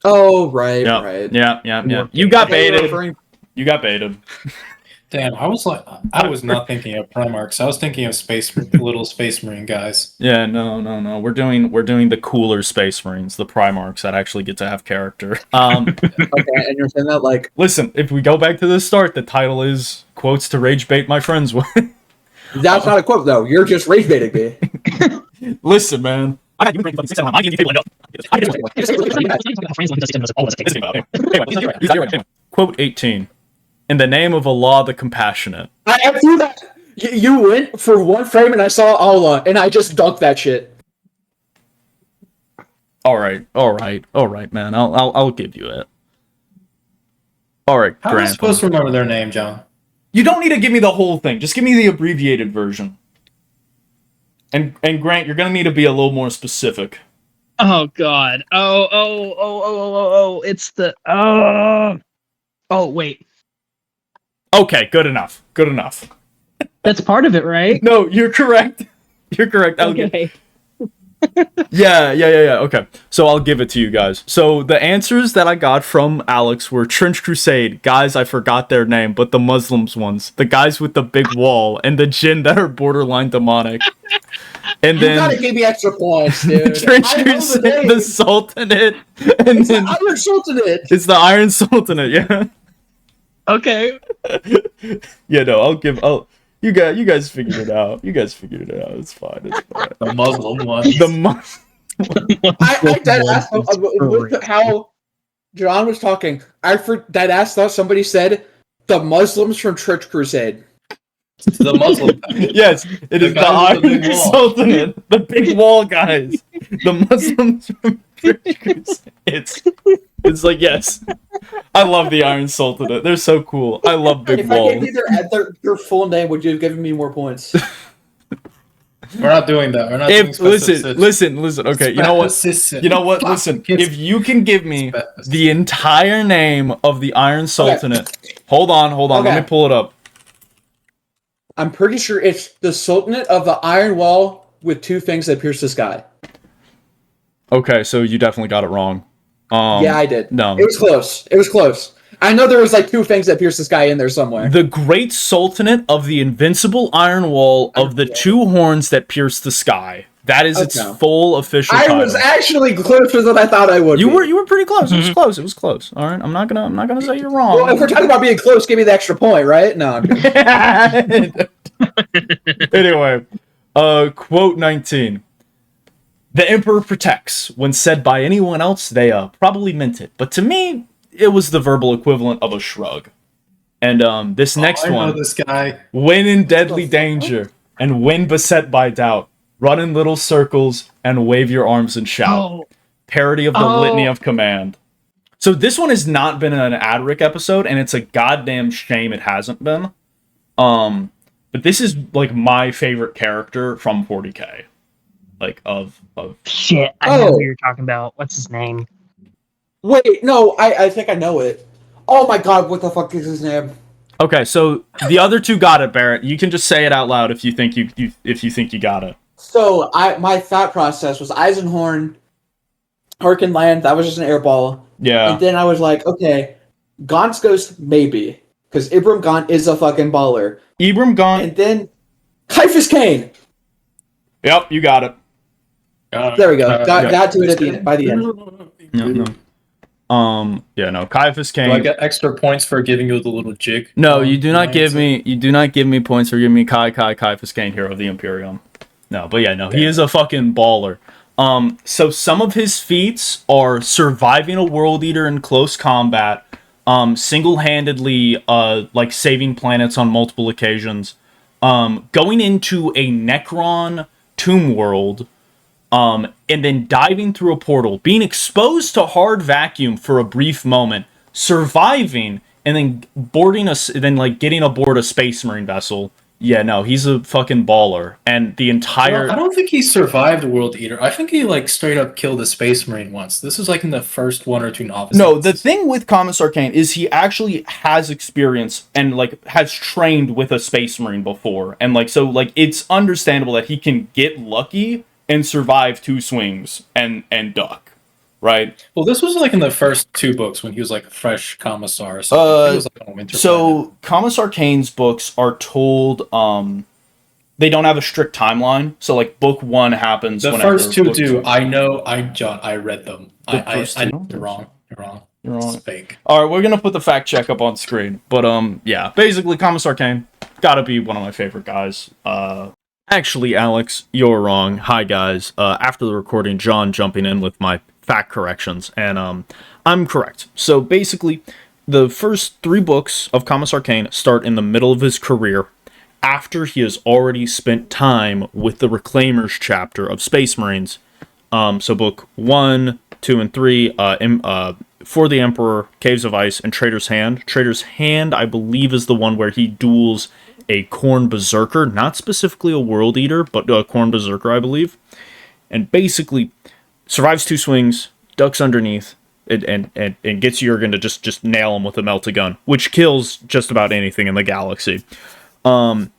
Oh right, Yeah, right. yeah. You got They were baited. referring- You got baited. Damn, I was not thinking of Primarchs. I was thinking of little Space Marine guys. Yeah, no. We're doing the cooler Space Marines, the Primarchs that actually get to have character. Okay, and you're saying that like Listen, if we go back to the start, the title is quotes to rage bait my friends with. that's not a quote though. You're just rage baiting me. Listen, man. I got you fucking 6 I give you window. Quote 18. In the name of Allah the Compassionate. I threw that. You went for one frame and I saw Allah and I just dunked that shit. All right, man. I'll give you it. All right, How am I Grant. supposed to remember their name, John? You don't need to give me the whole thing. Just give me the abbreviated version. And Grant, you're gonna need to be a little more specific. Oh God. Oh. It's the. Oh wait. Okay, good enough. That's part of it, right? No, you're correct. Okay. Yeah. Okay. So I'll give it to you guys. So the answers that I got from Alex were Trench Crusade, guys I forgot their name, but the Muslims ones, the guys with the big wall, and the Jinn that are borderline demonic. And You then gotta give me extra points, dude. Trench I know Crusade, the the Sultanate, and It's then the Iron Sultanate. it's the Iron Sultanate. Yeah. Okay. Yeah. No, you guys figured it out. It's fine. The Muslim one. I dead ass with how John was talking. I for dead ass thought somebody said the Muslims from Church Crusade. The Muslim. Yes, it is the guy with the Iron big wall. Sultanate, the big wall guys, the Muslims from Church Crusade. It's like, yes, I love the Iron Sultanate. They're so cool. I love big If I walls. gave you their full name, would you have given me more points? We're not doing that. We're not doing Listen. Okay, you know what? Listen, if you can give me the entire name of the Iron Sultanate, hold on. Okay. Let me pull it up. I'm pretty sure it's the Sultanate of the Iron Wall with two things that pierce the sky. Okay, so you definitely got it wrong. Yeah, I did. No. It was close. I know there was like two things that pierce the sky in there somewhere. The Great Sultanate of the Invincible Iron Wall of the Two Horns that Pierce the Sky. That is its full official title. I was actually closer than I thought I would. You were pretty close. It was close. All right, I'm not gonna say you're wrong. Well, if we're talking about being close, give me the extra point, right? No. I'm kidding. Anyway, quote 19. The Emperor protects. When said by anyone else, they probably meant it. But to me, it was the verbal equivalent of a shrug. And this next I know one. this guy. When in deadly danger, and when beset by doubt, run in little circles and wave your arms and shout. Oh. Parody of the Litany of Command. So this one has not been an Adric episode, and it's a goddamn shame it hasn't been. But this is like my favorite character from 40k. Like of Shit, I know who you're talking about. What's his name? Wait, no, I think I know it. Oh my god, what the fuck is his name? Okay, so the other two got it, Barrett. You can just say it out loud if you think you got it. So my thought process was Eisenhorn, Harkin Land, that was just an airball. Yeah. And then I was like, okay, Gaunt's Ghost, maybe. Because Ibram Gaunt is a fucking baller. Ibram Gaunt. And then Kaifus Kane. Yep, you got it. There we go. Got to it at the end, by the end. No. Caiaphas Kane. Do I get extra points for giving you the little jig? No, you do not give me. You do not give me points for giving me Caiaphas Kane, Hero of the Imperium. No, but yeah, no, he is a fucking baller. So some of his feats are surviving a World Eater in close combat, single-handedly, like saving planets on multiple occasions, going into a Necron tomb world. And then diving through a portal, being exposed to hard vacuum for a brief moment, surviving, and then getting aboard a Space Marine vessel. Yeah, no, he's a fucking baller. And the entire... I don't think he survived World Eater. I think he like straight up killed a Space Marine once. This was like in the first one or two novels. No, the thing with Commissar Kane is he actually has experience and like has trained with a Space Marine before. And like, so like, it's understandable that he can get lucky and survive two swings and duck. right? Well, this was like in the first 2 books when he was like a fresh commissar or something. I think it was like on Winter Planet. So Commissar Kane's books are told they don't have a strict timeline. So like book 1 happens The whenever first 2 book do. 2. I know. John, I read them. The first I two? you're wrong. You're wrong. You're wrong. It's fake. All right, we're gonna put the fact check up on screen. But yeah, basically Commissar Kane gotta be one of my favorite guys. Actually, Alex, you're wrong. Hi guys. After the recording, John jumping in with my fact corrections, and I'm correct. So basically, the first 3 books of Commissar Kane start in the middle of his career, after he has already spent time with the Reclaimers chapter of Space Marines. So book 1, 2, and 3, For the Emperor, Caves of Ice, and Traitor's Hand. Traitor's Hand, I believe, is the one where he duels a Khorne Berserker, not specifically a World Eater, but a Khorne Berserker, I believe. And basically, survives 2 swings, ducks underneath, and gets Jurgen to just nail him with a melta gun, which kills just about anything in the galaxy. And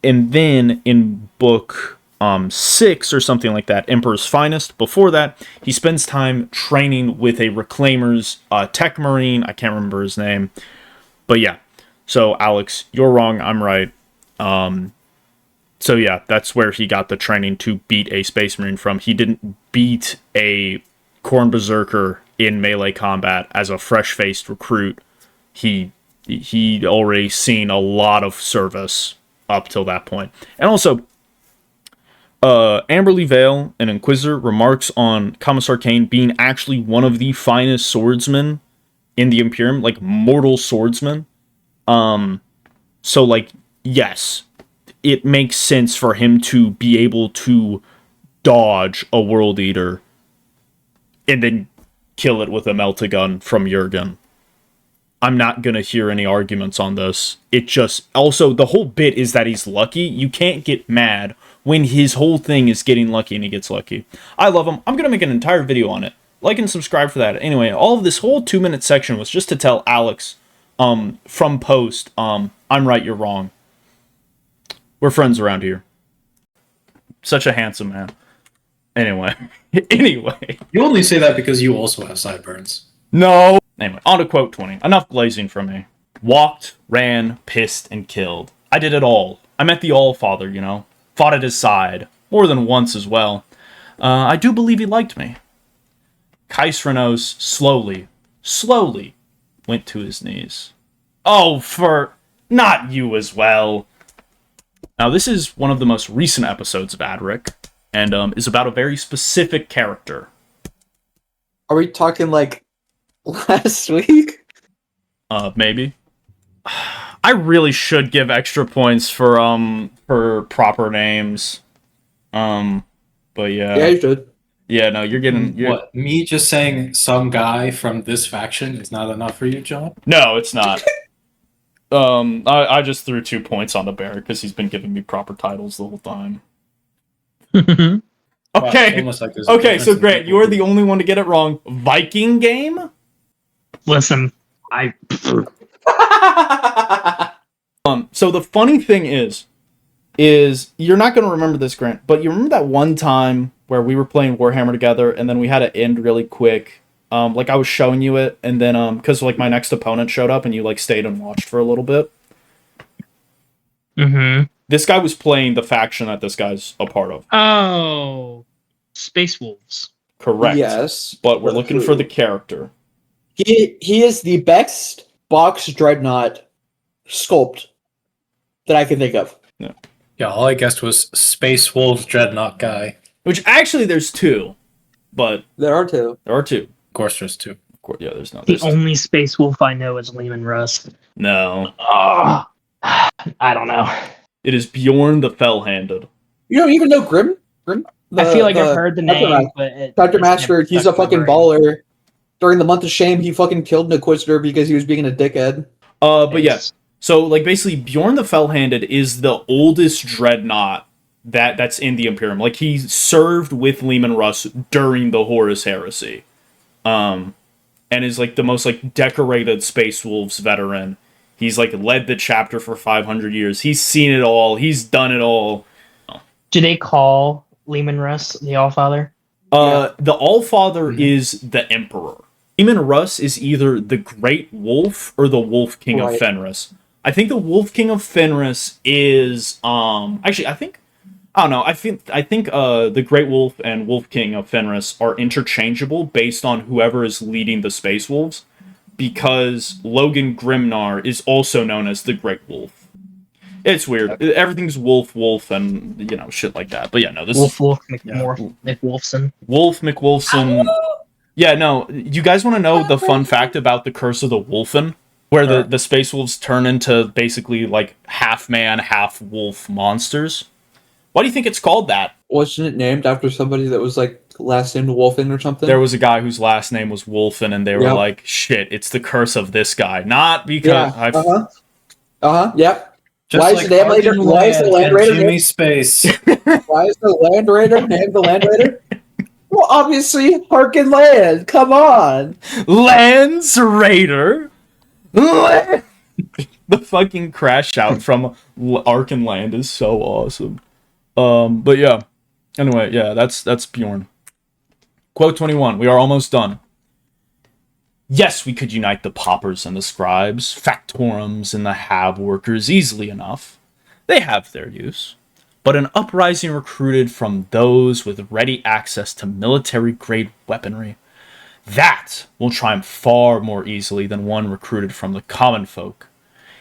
then in book 6 or something like that, Emperor's Finest. Before that, he spends time training with a Reclaimers tech marine. I can't remember his name, but yeah. So Alex, you're wrong. I'm right. So yeah, that's where he got the training to beat a Space Marine from. He didn't beat a Khorne Berserker in melee combat as a fresh-faced recruit. He'd already seen a lot of service up till that point. And also, Amberly Vale, an Inquisitor, remarks on Commissar Kane being actually one of the finest swordsmen in the Imperium, like mortal swordsmen. So like, yes, it makes sense for him to be able to dodge a World Eater and then kill it with a melta gun from Jurgen. I'm not gonna hear any arguments on this. It just, also, the whole bit is that he's lucky. You can't get mad when his whole thing is getting lucky and he gets lucky. I love him. I'm gonna make an entire video on it. Like and subscribe for that. Anyway, all of this whole 2-minute section was just to tell Alex, from post, I'm right, you're wrong. We're friends around here. Such a handsome man. Anyway. Anyway. You only say that because you also have sideburns. No. Anyway, on to quote 20. Enough glazing from me. Walked, ran, pissed, and killed. I did it all. I met the All-Father, you know. Fought at his side. More than once as well. I do believe he liked me. Kaisranos slowly went to his knees. Oh, for not you as well. Now, this is one of the most recent episodes of Adric, and is about a very specific character. Are we talking like last week? Maybe. I really should give extra points for proper names. But yeah. Yeah, you should. Yeah, no, you're getting... What? Me just saying some guy from this faction is not enough for you, John? No, it's not. I just threw 2 points on the bear because he's been giving me proper titles the whole time. Okay. Wow, like Okay, so Grant, you are the only one to get it wrong. Viking game? Listen, So the funny thing is you're not going to remember this, Grant, but you remember that one time where we were playing Warhammer together and then we had to end really quick. Like I was showing you it, and then because like my next opponent showed up and you like stayed and watched for a little bit. Mm-hmm. This guy was playing the faction that this guy's a part of. Oh, Space Wolves. Correct. Yes. But we're looking for the character. He is the best box dreadnought sculpt that I can think of. Yeah, all I guessed was Space Wolves Dreadnought guy. Which actually there's 2, but There are 2. there are 2. Of course, there's 2. Of course, yeah, there's no. The There's only Space Wolf I know is Lehman Russ. no. Oh, I don't know. It is Bjorn the Fell-Handed. You don't even know Grim? I feel like I've heard the name, but Dr. Master, he's a fucking baller. During the month of shame, he fucking killed an Inquisitor because he was being a dickhead. But yeah. So like basically Bjorn the Fell-Handed is the oldest dreadnought that's in the Imperium. Like he served with Lehman Russ during the Horus Heresy. And is like the most like decorated Space Wolves veteran. He's like led the chapter for 500 years. He's seen it all. He's done it all. Do they call Lehman Russ the Allfather? The Allfather is the Emperor. Demon Russ is either the Great Wolf or the Wolf King of Fenris. I think the Wolf King of Fenris is actually I don't know. I think the Great Wolf and Wolf King of Fenris are interchangeable based on whoever is leading the Space Wolves, because Logan Grimnar is also known as the Great Wolf. It's weird. Everything's Wolf, and shit like that. But yeah, no, this Wolf McWolfson. Wolf McWolfson. Yeah, no. You guys want to know the fun fact about the Curse of the Wolfen, where the Space Wolves turn into basically like half man, half wolf monsters? Why do you think it's called that? Wasn't it named after somebody that was like last named Wolfen or something? There was a guy whose last name was Wolfen, and they were like, "Shit, it's the curse of this guy." Not because Yep. Just Why is the Land Raider Jimmy Space? Why is the Land Raider named the Land Raider? Well, obviously, Harkin Land. Come on, Lance Raider. The fucking crash out from Arkin Land is so awesome. But yeah. Anyway, yeah, that's Bjorn. Quote 21. We are almost done. Yes, we could unite the paupers and the scribes, factorums and the have workers easily enough. They have their use. But an uprising recruited from those with ready access to military-grade weaponry, that will triumph far more easily than one recruited from the common folk.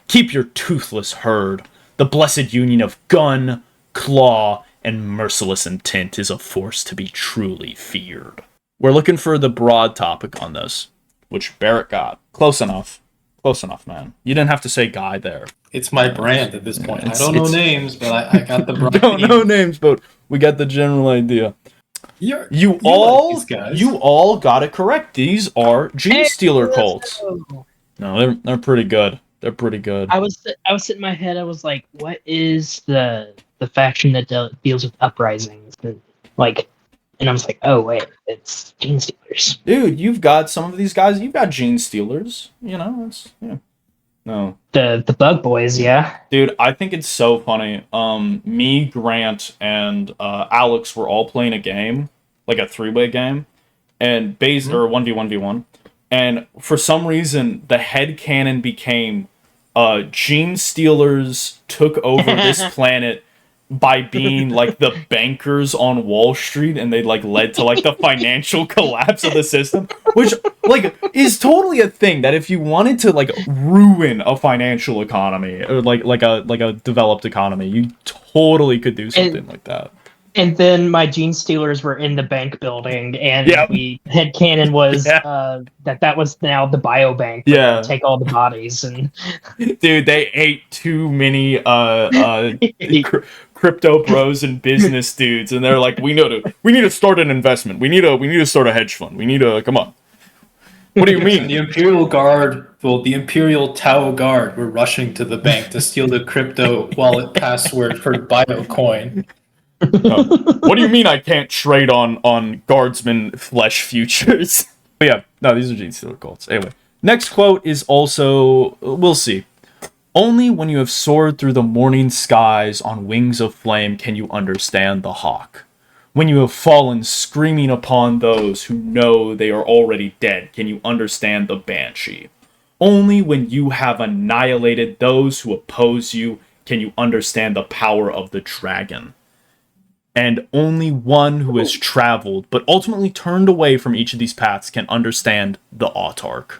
Keep your toothless herd. The blessed union of gun, claw, and merciless intent is a force to be truly feared. We're looking for the broad topic on this, which Barrett got. Close enough. Close enough, man. You didn't have to say guy there. It's my brand at this point. I don't know names, but I got the brand. Don't know names, but we got the general idea. You all got it correct. These are Gene Stealer cults. No, they're pretty good. They're pretty good. I was sitting in my head. I was like, what is the faction that deals with uprisings? And I was like, oh wait, it's Gene Stealers. Dude, you've got some of these guys. You've got Gene Stealers. No. The Bug Boys, yeah. Dude, I think it's so funny. Me, Grant, and Alex were all playing a game, like a 3-way game, and or 1v1v1. And for some reason, the headcanon became Gene Stealers took over this planet by being like the bankers on Wall Street, and they like led to like the financial collapse of the system, which like is totally a thing that if you wanted to like ruin a financial economy or like a developed economy, you totally could do something like that. And then my Gene Stealers were in the bank building, and headcanon was that was now the biobank. Yeah, take all the bodies and. Dude, they ate too many crypto pros and business dudes, and they're like, we need to start an investment. We need to start a hedge fund. We need to come on. What do you mean? The Imperial Guard, the Imperial Tau Guard were rushing to the bank to steal the crypto wallet password for Biocoin. What do you mean I can't trade on Guardsman flesh futures? But yeah, no, these are Gene Stealer cults. Anyway, next quote is also, we'll see. Only when you have soared through the morning skies on wings of flame can you understand the hawk. When you have fallen screaming upon those who know they are already dead can you understand the banshee. Only when you have annihilated those who oppose you can you understand the power of the dragon. And only one who has traveled, but ultimately turned away from each of these paths can understand the autarch.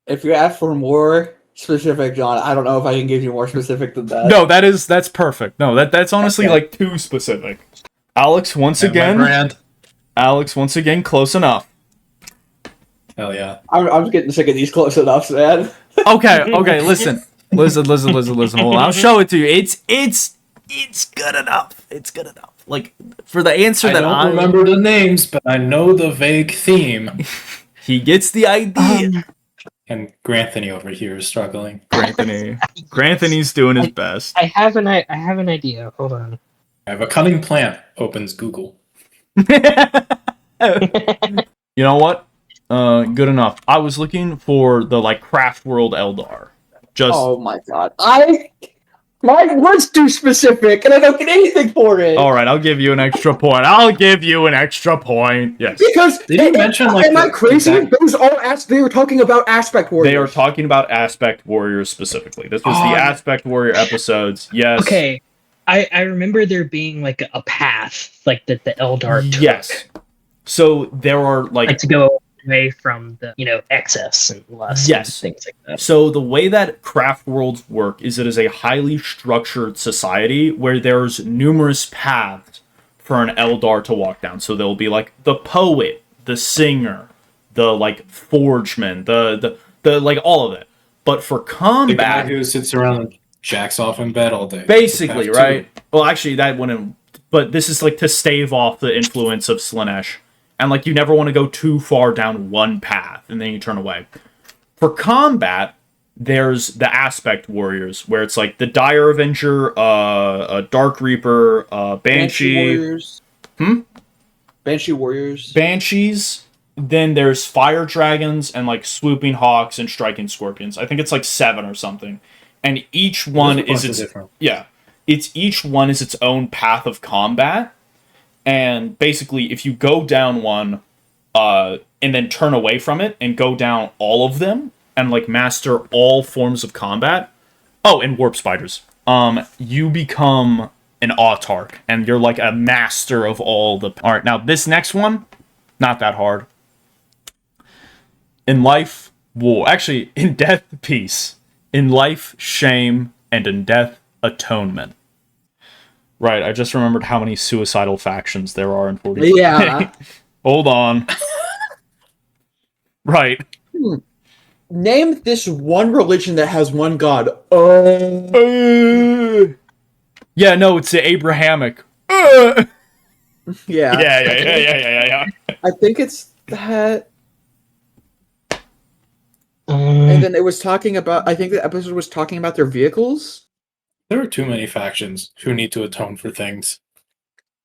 If you ask for more specific, John, I don't know if I can give you more specific than that. No, that's perfect. No, that's honestly like too specific. Alex, once again, close enough. Hell yeah. I'm getting sick of these close enoughs, man. Okay, listen. Hold on, I'll show it to you. It's good enough. It's good enough. Like, for the answer that I don't remember the names, but I know the vague theme. He gets the idea. And Granthony over here is struggling. Granthony's doing his best. I have an idea. Hold on. I have a cunning plant. Opens Google. You know what? Good enough. I was looking for the like Craft World Eldar. Oh my god. Mine was too specific, and I don't get anything for it. All right, I'll give you an extra point. I'll give you an extra point. Yes. Because Did you mention, like, am I the crazy? exact- Those all they were talking about aspect warriors. They are talking about Aspect Warriors specifically. This was the Aspect Warrior episodes. Yes. Okay. I remember there being like a path like that the Eldar took. Yes. So there are Like to go away from the excess and lust Yes. and things like that. So the way that craft worlds work is it is a highly structured society where there's numerous paths for an Eldar to walk down. So there'll be like the poet, the singer, the like forgeman, the like all of it. But for The guy combat, who sits around and jacks off in bed all day. basically, Have to. right? Well, actually, that wouldn't. But this is like to stave off the influence of Slaanesh, and like you never want to go too far down one path, and then you turn away. For combat, there's the Aspect Warriors, where it's like the Dire Avenger, a Dark Reaper, Banshee, Warriors. Banshee Warriors. Banshees. Then there's Fire Dragons and like Swooping Hawks and Striking Scorpions. I think it's like 7 or something, and each one There's a bunch is of its different. yeah. It's each one is its own path of combat, and basically, if you go down one, and then turn away from it and go down all of them and like master all forms of combat. Oh, and warp spiders. You become an autarch, and you're like a master of all the. All right, now this next one, not that hard. In life, war. Actually, in death, peace. In life, shame, and in death, atonement. Right, I just remembered how many suicidal factions there are in 40K. Yeah. Hold on. Right. Name this one religion that has one god. Yeah, no, it's the Abrahamic. Yeah. Yeah. I think it's that. And then it was talking about. I think the episode was talking about their vehicles. There are too many factions who need to atone for things.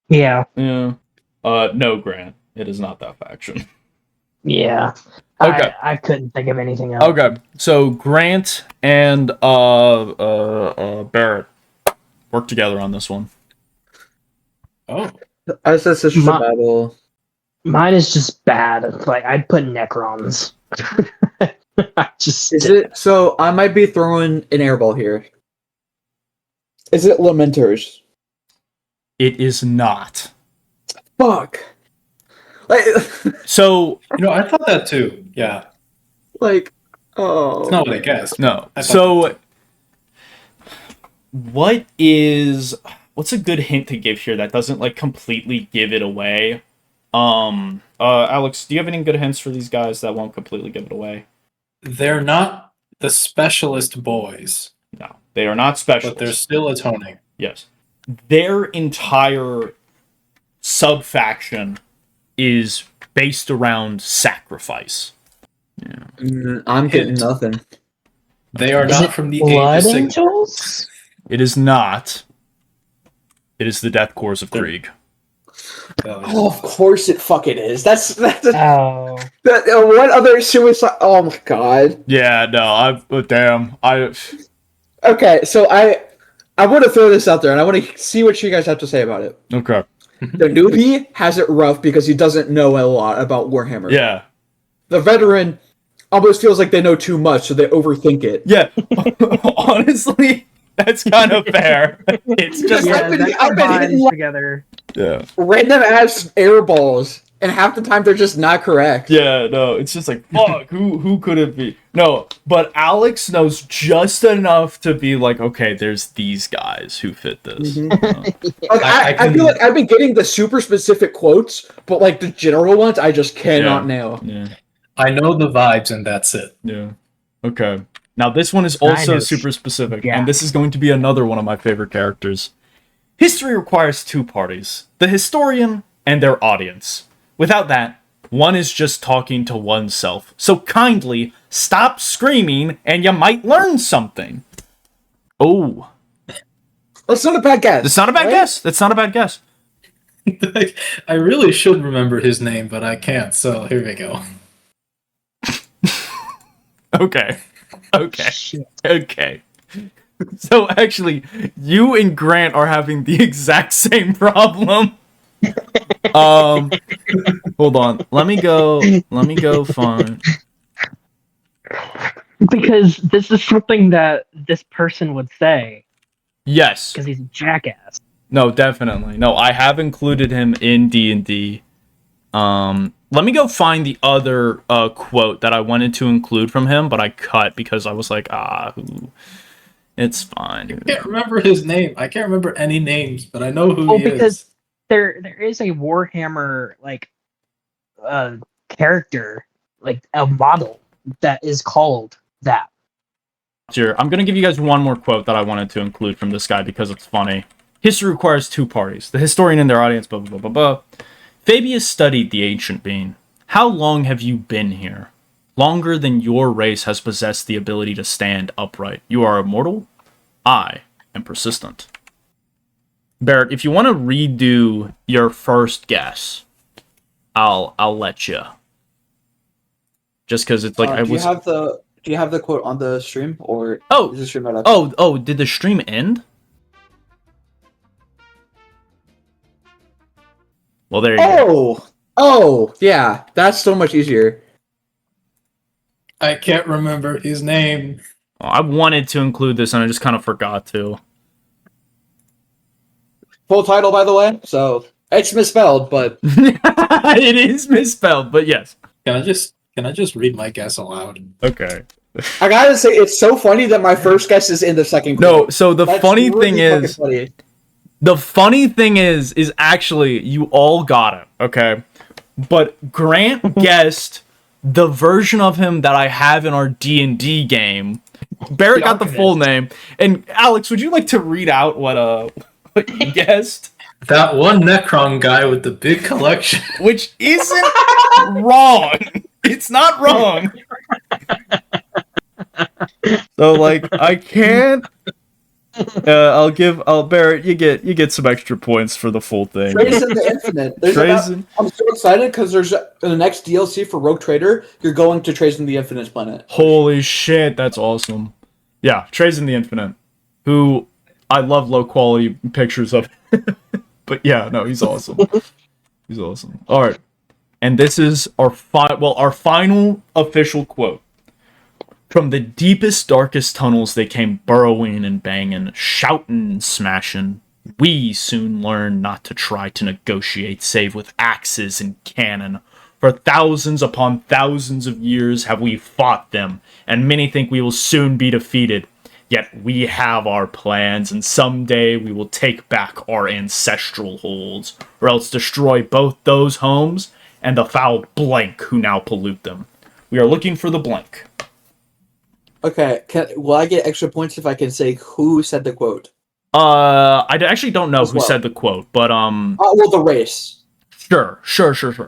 Yeah. Yeah. No, Grant. It is not that faction. Yeah. Okay. I couldn't think of anything else. Okay, so Grant and Barrett work together on this one. Oh, I said Sisters of Ma- Battle. Mine is just bad. It's like I'd put Necrons. I just Is it? So I might be throwing an airball here. Is it Lamenters? It is not. Fuck. Like, So, I thought that too. Yeah, oh. it's not what I guessed. no. I thought So, what's a good hint to give here that doesn't like completely give it away? Alex, do you have any good hints for these guys that won't completely give it away? They're not the specialist boys, No, they are not special. but they're still atoning. Yes. Their entire sub-faction is based around sacrifice. I'm getting Hint. nothing. They are Is not it from the Blood Age of Sigmar. Angels? It is not. It is the Death Corps of Krieg. Oh, of course it fucking is. That's Oh. what other suicide? Oh my god. Yeah, no, Okay, so I want to throw this out there, and I want to see what you guys have to say about it. okay. The newbie has it rough because he doesn't know a lot about Warhammer. Yeah. The veteran almost feels like they know too much, so they overthink it. Yeah. Honestly, that's kind of fair. It's just Yeah. like, I've been hitting, like, together. yeah. Random ass air balls, and half the time they're just not correct. Yeah, no, it's just like, fuck, who could it be? No, but Alex knows just enough to be like, okay, there's these guys who fit this. Like, I I feel like I've been getting the super specific quotes, but like the general ones, I just cannot nail. Yeah, I know the vibes, and that's it. yeah. Okay. Now this one is also know. super specific, Yeah. and this is going to be another one of my favorite characters. History requires two parties, the historian and their audience. Without that, one is just talking to oneself. So kindly stop screaming and you might learn something. Oh, That's not a bad guess. that's not a bad right? guess. That's not a bad guess. I really should remember his name, but I can't. So here we go. Okay. Okay. Shit. Okay. So actually, you and Grant are having the exact same problem. Hold on. Let me go find. Because this is something that this person would say Yes. because he's a jackass. No, definitely. No, I have included him in D&D. Let me go find the other quote that I wanted to include from him, but I cut because I was like, it's fine. I can't remember his name. I can't remember any names, but I know who he because is. there is a Warhammer character, like a model that is called that. Sure. I'm gonna give you guys one more quote that I wanted to include from this guy because it's funny. History requires two parties, the historian and their audience, blah, blah, blah, blah, blah. Fabius studied the ancient being. How long have you been here? Longer than your race has possessed the ability to stand upright. You are immortal? I am persistent. Barrett, if you want to redo your first guess, I'll let you. Just because it's like Do you have the quote on the stream, or is the stream not up? Oh, did the stream end? Well, there you go. Oh, yeah, that's so much easier. I can't remember his name. Well, I wanted to include this, and I just kind of forgot to. Full title, by the way. So it's misspelled, but It is misspelled, but yes. Can I just read my guess aloud? Okay. I gotta say it's so funny that my first guess is in the second quote. No, so the That's funny really thing fucking is, funny. the funny thing is actually you all got it, okay? But Grant guessed the version of him that I have in our D&D game. Barrett got the full name, and Alex, would you like to read out what you guessed? That one Necron guy with the big collection. Which isn't wrong. It's not wrong. So like I can't. I'll Barrett. You get some extra points for the full thing. Trace in the Infinite. I'm so excited because there's the next DLC for Rogue Trader. You're going to Trace in the Infinite's planet. Holy shit, that's awesome. Yeah, Trace in the Infinite, who I love low quality pictures of. But yeah, no, he's awesome. He's awesome. All right, and this is our final official quote. From the deepest, darkest tunnels they came burrowing and banging, shouting and smashing. We soon learned not to try to negotiate save with axes and cannon. For thousands upon thousands of years have we fought them, and many think we will soon be defeated. Yet we have our plans, and someday we will take back our ancestral holds, or else destroy both those homes and the foul blank who now pollute them. We are looking for the blank. Okay, will I get extra points if I can say who said the quote? I actually don't know who said the quote, but well, the race. Sure. Okay.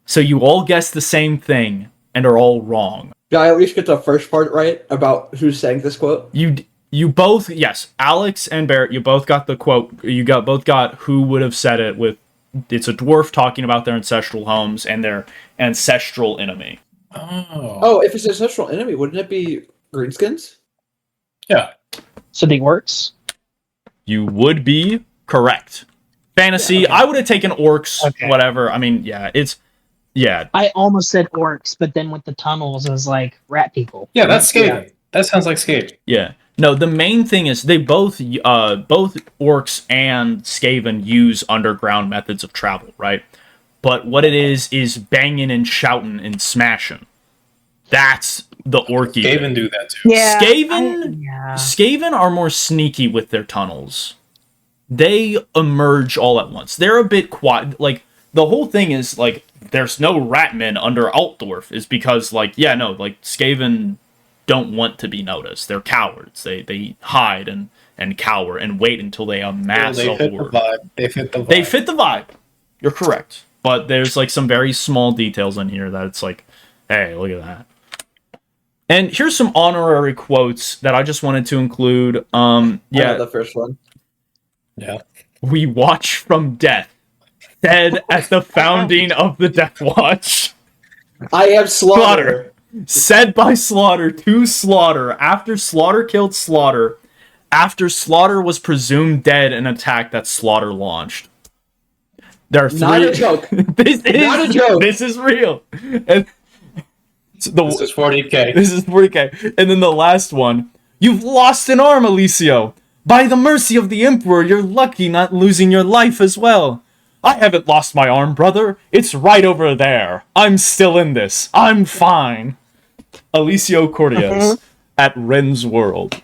So you all guessed the same thing and are all wrong. Did I at least get the first part right about who's saying this quote? You both, yes, Alex and Barrett, you both got the quote. You both got who would have said it with. It's a dwarf talking about their ancestral homes and their ancestral enemy. Oh, if it's ancestral enemy, wouldn't it be greenskins? Yeah. So the orcs. You would be correct. Fantasy. Yeah, okay. I would have taken orcs. Okay. Whatever. I mean, yeah. I almost said orcs, but then with the tunnels, I was like rat people. Yeah, that's Skaven. Yeah. That sounds like Skaven. Yeah. No, the main thing is they both orcs and Skaven use underground methods of travel, right? But what it is banging and shouting and smashing. That's the orky. Skaven do that too. Yeah. Skaven are more sneaky with their tunnels. They emerge all at once. They're a bit quiet. Like, the whole thing is, like, there's no ratmen under Altdorf is because, like, Skaven don't want to be noticed. They're cowards. They hide and cower and wait until they amass a horde. They fit the vibe. They fit the vibe. You're correct. But there's, like, some very small details in here that it's like, hey, look at that. And here's some honorary quotes that I just wanted to include. The first one. Yeah. We watch from death, said at the founding of the Death Watch. I am Slaughter. Said by Slaughter to Slaughter after Slaughter killed Slaughter. after Slaughter was presumed dead in an attack that Slaughter launched. There are 3. Not a joke. Not a joke. This is real. And This is 40k. This is 40k. And then the last one. You've lost an arm, Alicio. By the mercy of the Emperor, you're lucky not losing your life as well. I haven't lost my arm, brother. It's right over there. I'm still in this. I'm fine. Alicio Cortez at Ren's World.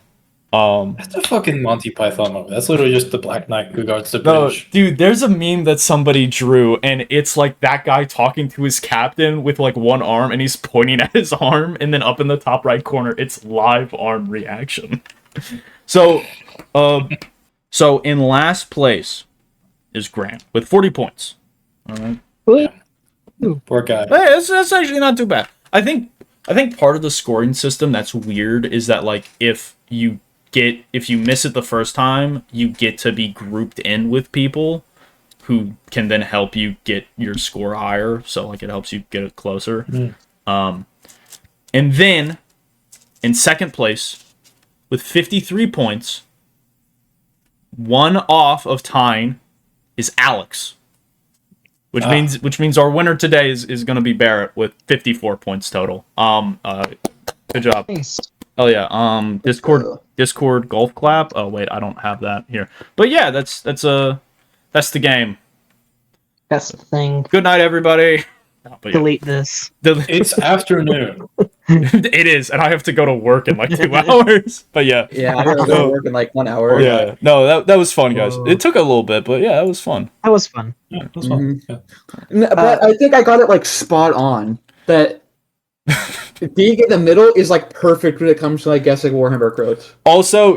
That's a fucking Monty Python movie. That's literally just the Black Knight who guards the No, bridge. dude, there's a meme that somebody drew, and it's like that guy talking to his captain with like one arm, and he's pointing at his arm, and then up in the top right corner, it's live arm reaction. So in last place is Grant with 40 points. All right. Poor guy. Hey, that's actually not too bad. I think part of the scoring system that's weird is that like if you miss it the first time, you get to be grouped in with people who can then help you get your score higher. So like it helps you get it closer. And then in second place with 53 points, one off of tying is Alex. Which means our winner today is going to be Barrett with 54 points total. Good job. Nice. Oh yeah. Discord golf clap. Oh wait, I don't have that here. But yeah, that's the game. That's the thing. Good night, everybody. Oh, but yeah. Delete this. It's afternoon. It is, and I have to go to work in like 2 hours. But yeah. Yeah, I gotta go to work in like 1 hour. Yeah. No, that was fun, guys. It took a little bit, but yeah, it was fun. That was fun. Yeah, that's fine. Yeah. But I think I got it like spot on. That being in the middle is like perfect when it comes to like guessing Warhammer quotes. Also,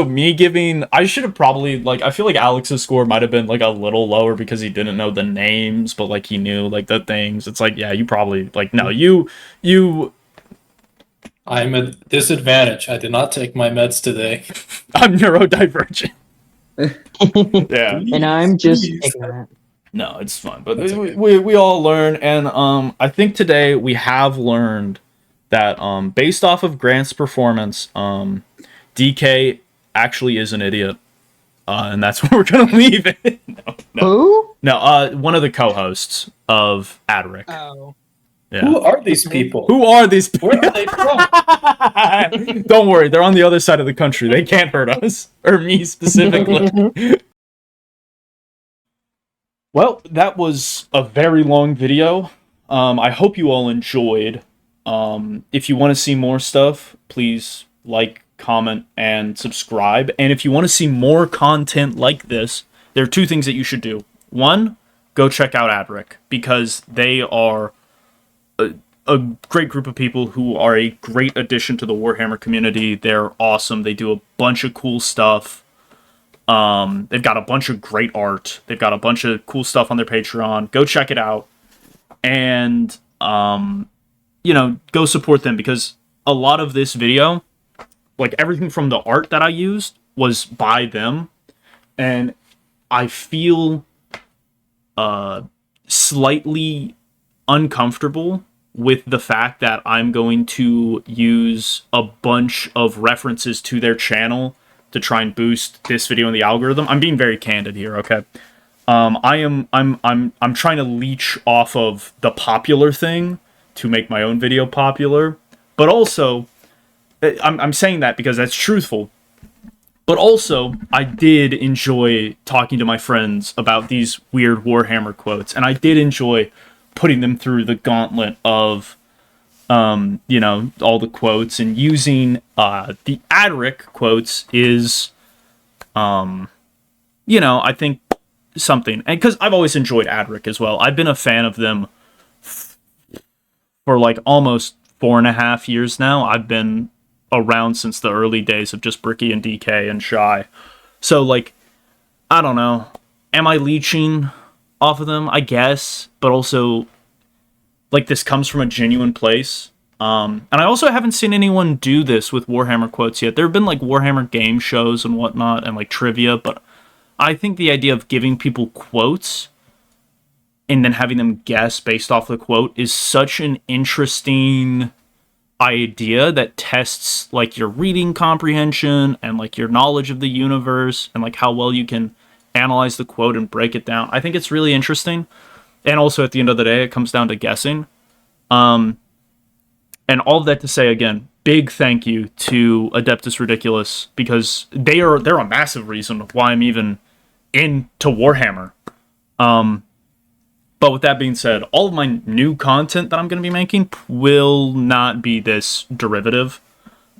me giving, I should have probably, like, I feel like Alex's score might have been, like, a little lower because he didn't know the names, but, like, he knew, like, the things. It's like, yeah, you probably, like, no, you... I'm at disadvantage. I did not take my meds today. I'm neurodivergent. Yeah. And I'm just Jeez. ignorant. No, it's fun, but That's okay. we all learn, and I think today we have learned that based off of Grant's performance, DK actually is an idiot, and that's where we're gonna leave it. Who? No, one of the co-hosts of Adric. Oh. Yeah. Who are these people? Who are these people? Where are they from? Don't worry, they're on the other side of the country. They can't hurt us, or me specifically. Well, that was a very long video. I hope you all enjoyed. If you want to see more stuff, please like, comment, and subscribe. And if you want to see more content like this, there are 2 things that you should do. 1, go check out Adric, because they are a great group of people who are a great addition to the Warhammer community. They're awesome. They do a bunch of cool stuff. They've got a bunch of great art. They've got a bunch of cool stuff on their Patreon. Go check it out. And, go support them, because a lot of this video, like everything from the art that I used was by them. And I feel, slightly uncomfortable with the fact that I'm going to use a bunch of references to their channel to try and boost this video in the algorithm. I'm being very candid here, okay? I'm trying to leech off of the popular thing to make my own video popular, but also I'm saying that because that's truthful. But also, I did enjoy talking to my friends about these weird Warhammer quotes, and I did enjoy putting them through the gauntlet of all the quotes, and using the Adric quotes is I think something, and because I've always enjoyed Adric as well. I've been a fan of them for like almost 4.5 years now. I've been around since the early days of just Bricky and DK and Shy. So like, I don't know, am I leeching off of them? I guess, but also, like, this comes from a genuine place. And I also haven't seen anyone do this with Warhammer quotes yet. There have been, like, Warhammer game shows and whatnot, and, like, trivia, but I think the idea of giving people quotes and then having them guess based off the quote is such an interesting idea that tests like your reading comprehension and like your knowledge of the universe and like how well you can analyze the quote and break it down. I think it's really interesting. And also at the end of the day, it comes down to guessing. And all of that to say, again, big thank you to Adeptus Ridiculous, because they're a massive reason why I'm even into Warhammer. But with that being said, all of my new content that I'm going to be making will not be this derivative.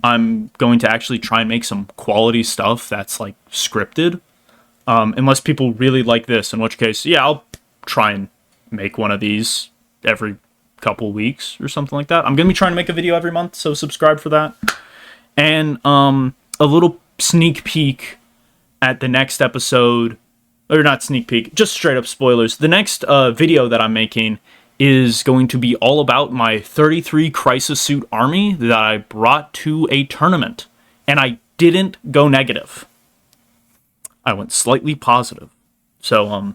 I'm going to actually try and make some quality stuff that's like scripted. Unless people really like this, in which case, yeah, I'll try and make one of these every couple weeks or something like that. I'm going to be trying to make a video every month, so subscribe for that. And a little sneak peek at the next episode, or not sneak peek, just straight up spoilers. The next video that I'm making is going to be all about my 33 Crisis Suit army that I brought to a tournament. And I didn't go negative. I went slightly positive. So,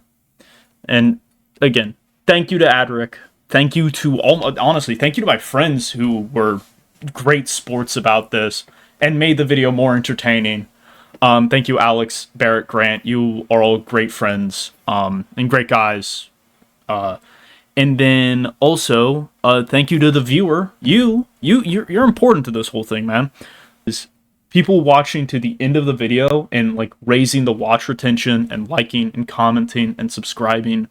and again, thank you to Adric. Thank you to honestly, thank you to my friends who were great sports about this and made the video more entertaining. Thank you, Alex, Barrett, Grant. You are all great friends, and great guys. And then also, thank you to the viewer. You're important to this whole thing, man. Is people watching to the end of the video and like raising the watch retention and liking and commenting and subscribing,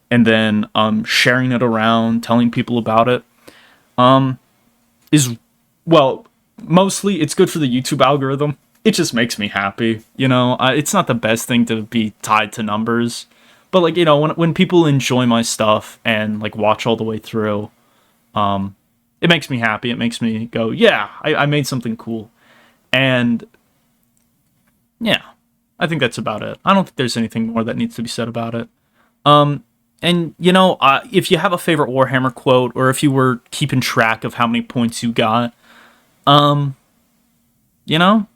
and then sharing it around, telling people about it, is, well, mostly it's good for the YouTube algorithm. It just makes me happy, you know. It's not the best thing to be tied to numbers, but like, you know, when people enjoy my stuff and like watch all the way through, it makes me happy. It makes me go, yeah, I made something cool. And yeah, I think that's about it. I don't think there's anything more that needs to be said about it. And you know, if you have a favorite Warhammer quote, or if you were keeping track of how many points you got, you know,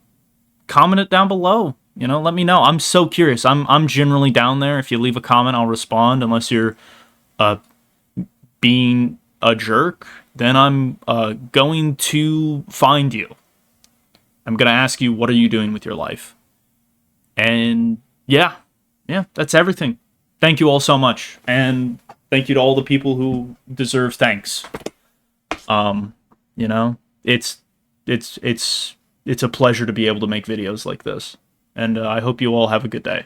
comment it down below. You know, let me know. I'm so curious. I'm generally down there. If you leave a comment, I'll respond. Unless you're being a jerk, then I'm going to find you. I'm going to ask you, what are you doing with your life? And yeah, that's everything. Thank you all so much. And thank you to all the people who deserve thanks. You know, it's a pleasure to be able to make videos like this. And I hope you all have a good day.